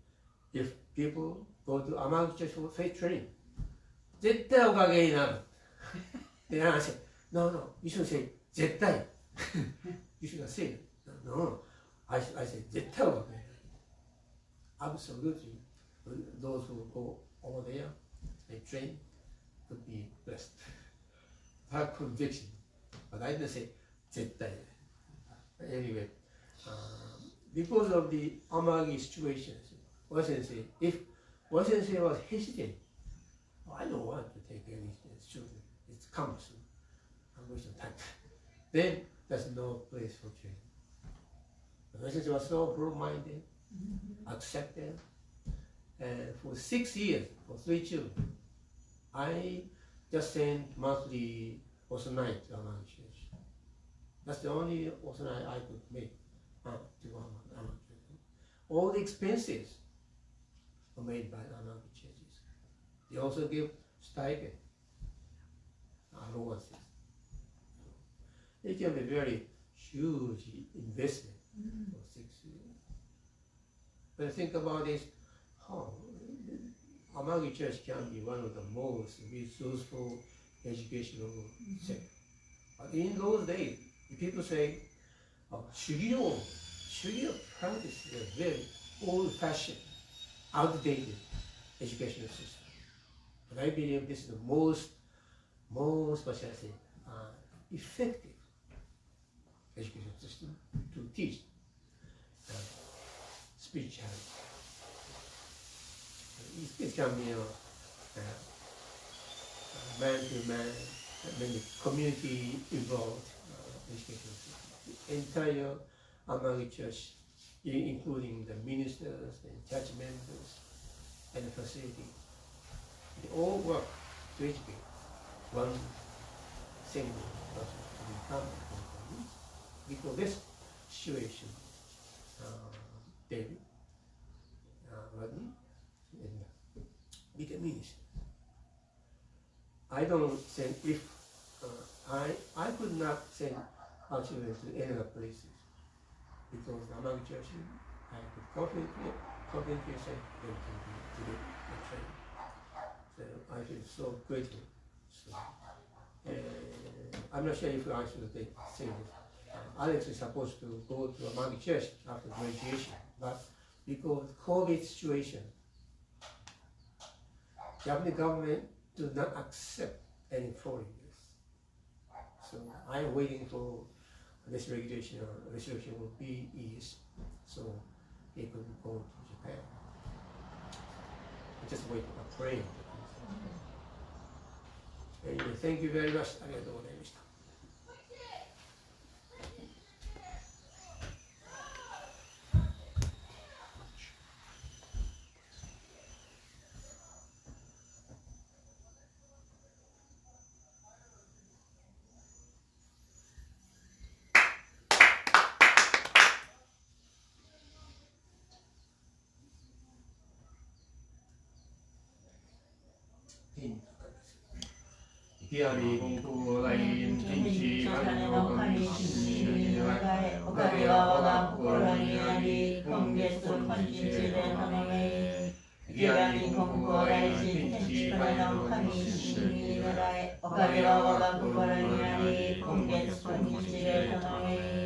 if people go to Amagi Church for faith training, 絶対おかげになる。Then I said, no, you should say, 絶対. You should not say it. No, I said, 絶対おかげになる. Absolutely, those who go over there and train could be blessed. Her conviction. But I didn't say 絶対. Anyway, because of the Amagi situation, Wasensei, if Wasensei was hesitant, I don't want to take any children, it's cumbersome, I'm wasting time. Then there's no place for training. Wasensei was so broad-minded, accepted, and for 6 years, for 3 children, I just sent monthly night to Amagi Church. That's the only night I could make to Amagi Church. All the expenses were made by Amagi Churches. They also give stipend, allowances. It can be very huge investment for 6 years. When I think about this, Amagi Church can be one of the most resourceful educational sector. But in those days, people say, Shugyo practice is a very old-fashioned, outdated educational system. But I believe this is the most what shall I say, effective educational system to teach spirituality. It can be man-to-man, many community involved educational system. The entire Amagi Church, including the ministers, the church members, and the facility, they all work to educate one single person to become a Konko. Because this situation, David, Rodney, and became ministers. I don't send if I could not send our children to any other places because the Amagi Church, I could confidently send them to the training. So I feel so grateful. So, I'm not sure if I should say this. Alex is supposed to go to Amagi Church after graduation, but because COVID situation, Japanese government do not accept any foreigners. So I'm waiting for this regulation will be eased, so he could go to Japan. Just wait and pray. Anyway, thank you very much. ありがとうございました。清み金庫来臨人知神の神に願いおかげは我が心にあり今月今日で頼め清み金庫来臨人知神の神に願いおかげは我が心にあり今月今日で頼め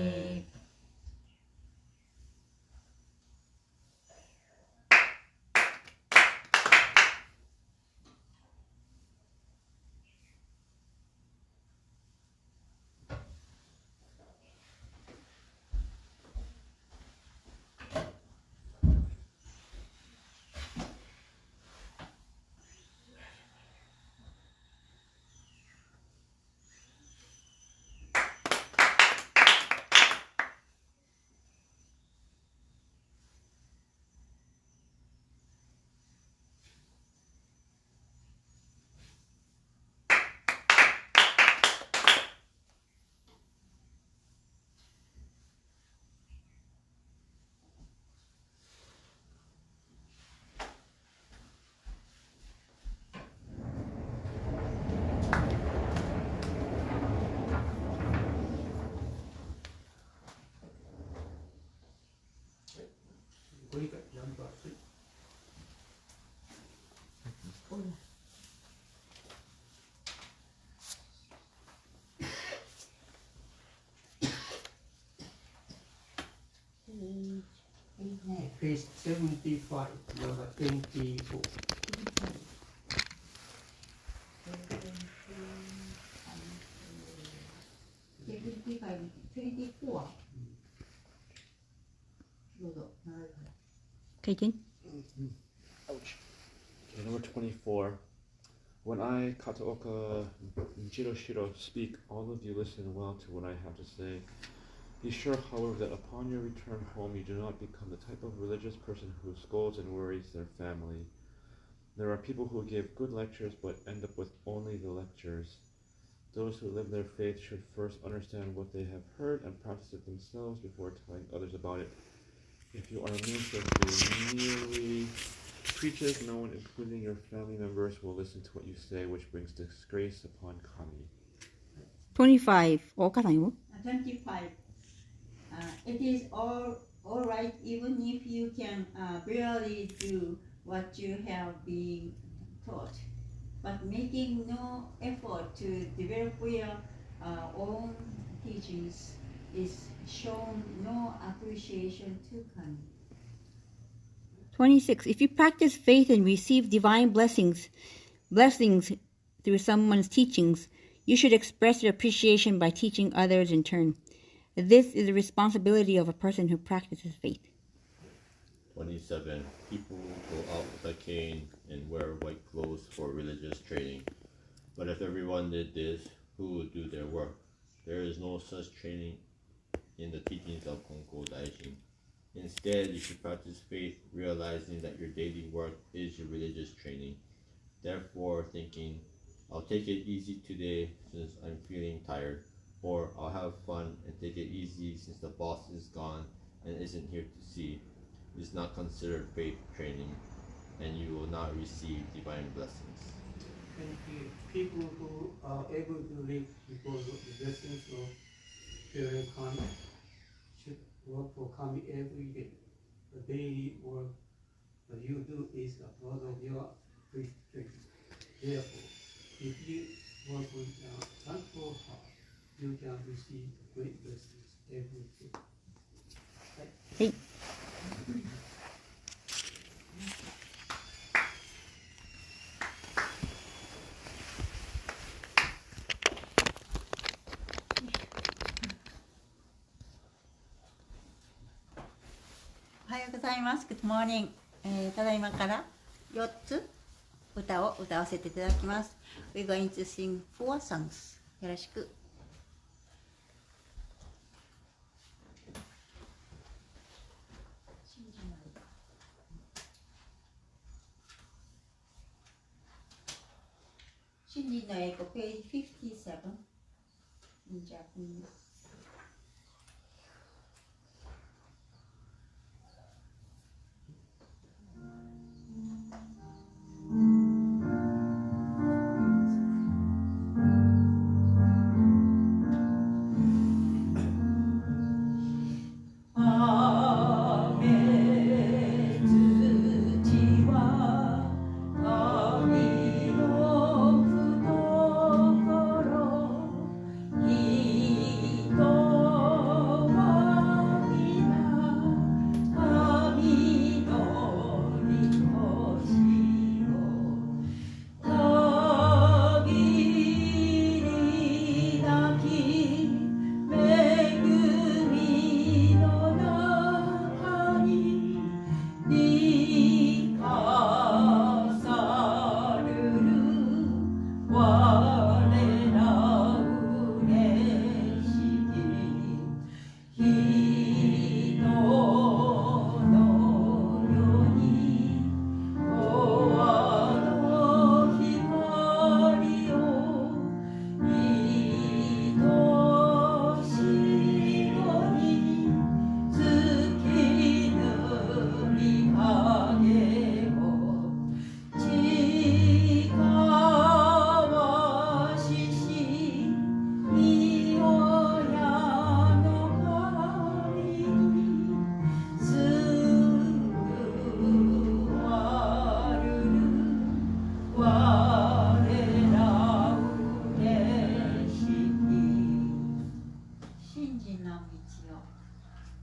ご理解ナンバー3。Page 75, number 24. 経験 Ouch. Okay, number 24. When I, Kataoka Jiroshiro, speak, all of you listen well to what I have to say. Be sure, however, that upon your return home, you do not become the type of religious person who scolds and worries their family. There are people who give good lectures but end up with only the lectures. Those who live their faith should first understand what they have heard and practice it themselves before telling others about it. If you are a minister who merely preaches, no one, including your family members, will listen to what you say, which brings disgrace upon kami. 25大方よ 25. It is all right even if you can barely do what you have been taught, but making no effort to develop your own teachings is shown no appreciation to kami. 26 If you practice faith and receive divine blessings through someone's teachings, you should express your appreciation by teaching others in turn. This is the responsibility of a person who practices faith. 27. People go out with a cane and wear white clothes for religious training. But if everyone did this, who would do their work? There is no such training in the teachings of Konko Daijin. Instead, you should practice faith, realizing that your daily work is your religious training. Therefore, thinking, I'll take it easy today since I'm feeling tired, or I'll have fun and take it easy since the boss is gone and isn't here to see, is not considered faith training, and you will not receive divine blessings. And people who are able to live because of the blessings of pure kami should work for kami every day. The daily work that you do is a part of your faith training. Therefore, if you work with thankful heart, you can receive great blessings every day. はいおはようございます。Good morning、ただいまから4つ歌を歌わせていただきます。We're going to sing 4 songs. よろしく。新人の英語 page 57 in Japanese.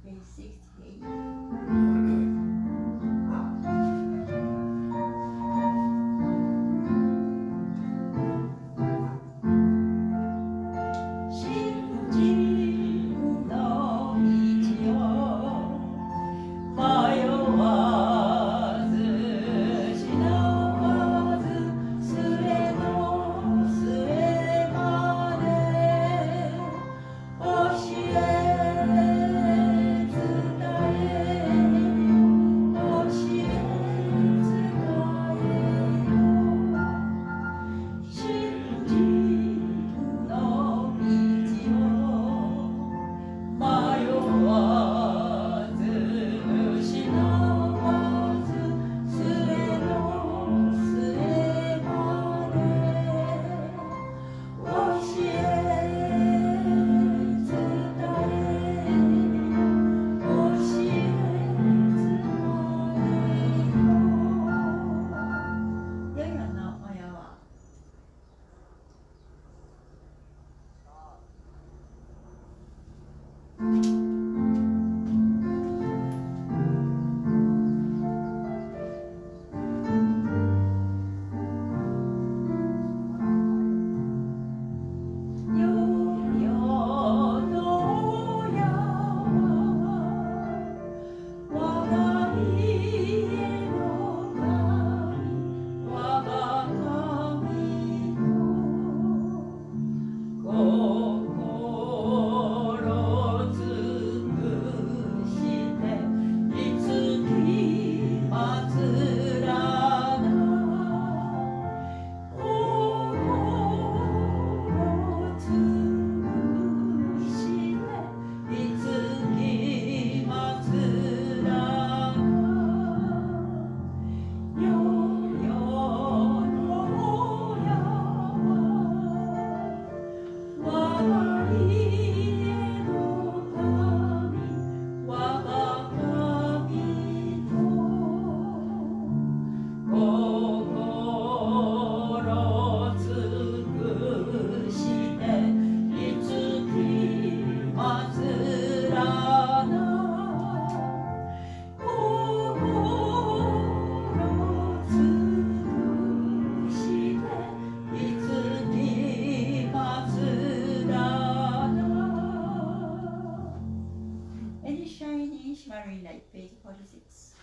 page 68. Shimmering light, page 46.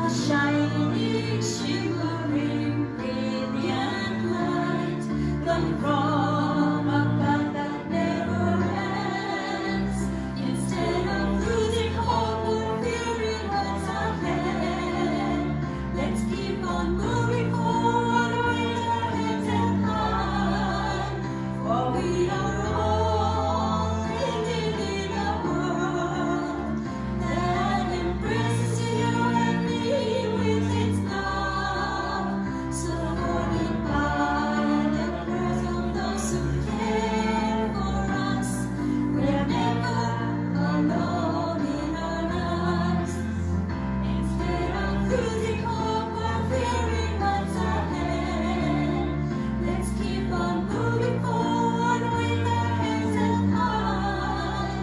shining, shimmering, brilliant light, come from above that never ends. Instead of losing hope or fearing what's ahead, let's keep on moving forward with our heads held high. For we are all living in a world that embraces you and me with its love, surrounded by the prayers of those who care for us. We are never alone in our lives. Instead of losing hope or fearing what's ahead, let's keep on moving forward with our heads held high.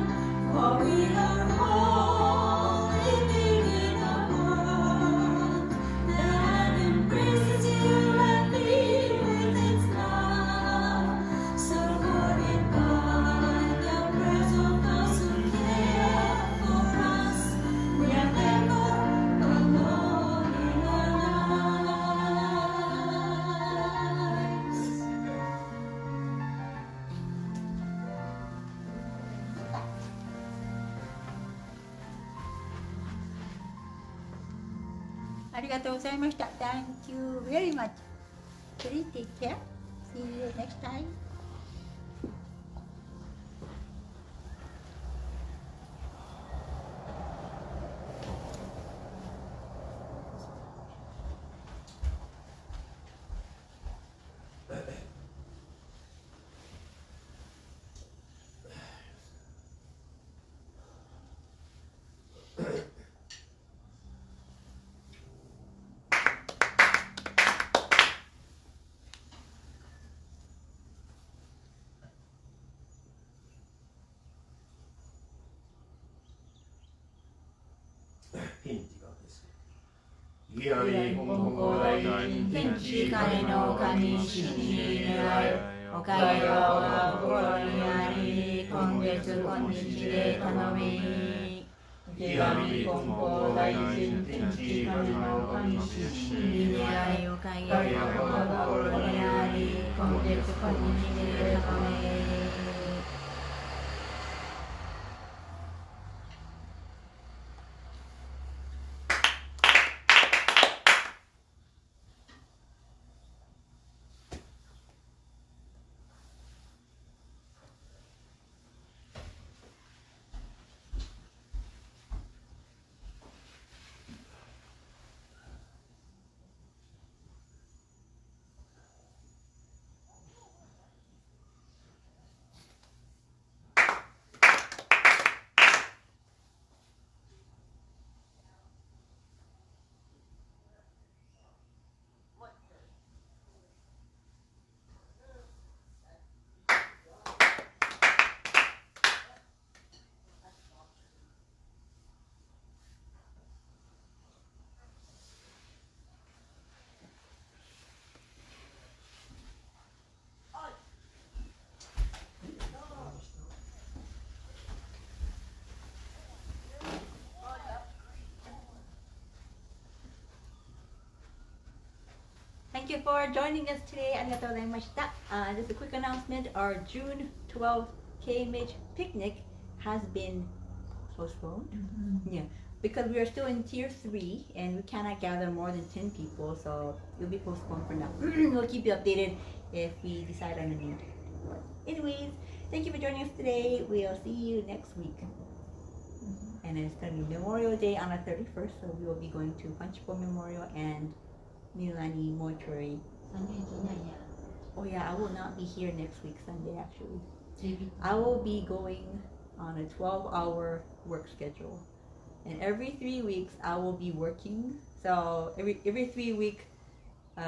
For we are all living in a world that embraces you and me with its love, supported by the prayers of those who care for us. We are never alone in our lives. Thank you very much. Please take care. See you next time. Konko Pinchi Kane no Kami Shishi Nirai Okai wa Koroniari Kongetsu Konnichi de Tanomi Kirami Konko Daijin Pinchi Kane no Kami Shishi Nirai Okai wa Koroniari Kongetsu Konnichi de Tanomi. Thank you for joining us today. Arigatou gozaimashita. Just a quick announcement. Our June 12th KMH picnic has been postponed. Yeah, because we are still in tier 3 and we cannot gather more than 10 people, so it'll be postponed for now. We'll keep you updated if we decide on a date. But anyways, thank you for joining us today. We'll see you next week. And it's going to be Memorial Day on the 31st, so we will be going to Punchbowl Memorial and Milani Mortuary. Oh yeah, I will not be here next week Sunday actually. I will be going on a 12-hour work schedule. And every 3 weeks I will be working. So every 3 week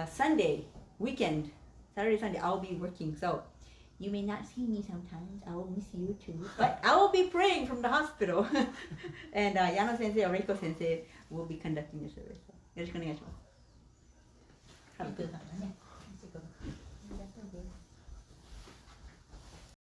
Sunday, weekend, Saturday, Sunday, I will be working. So you may not see me sometimes. I will miss you too. But I will be praying from the hospital. And Yano Sensei or Reiko Sensei will be conducting the service. よろしくお願いします。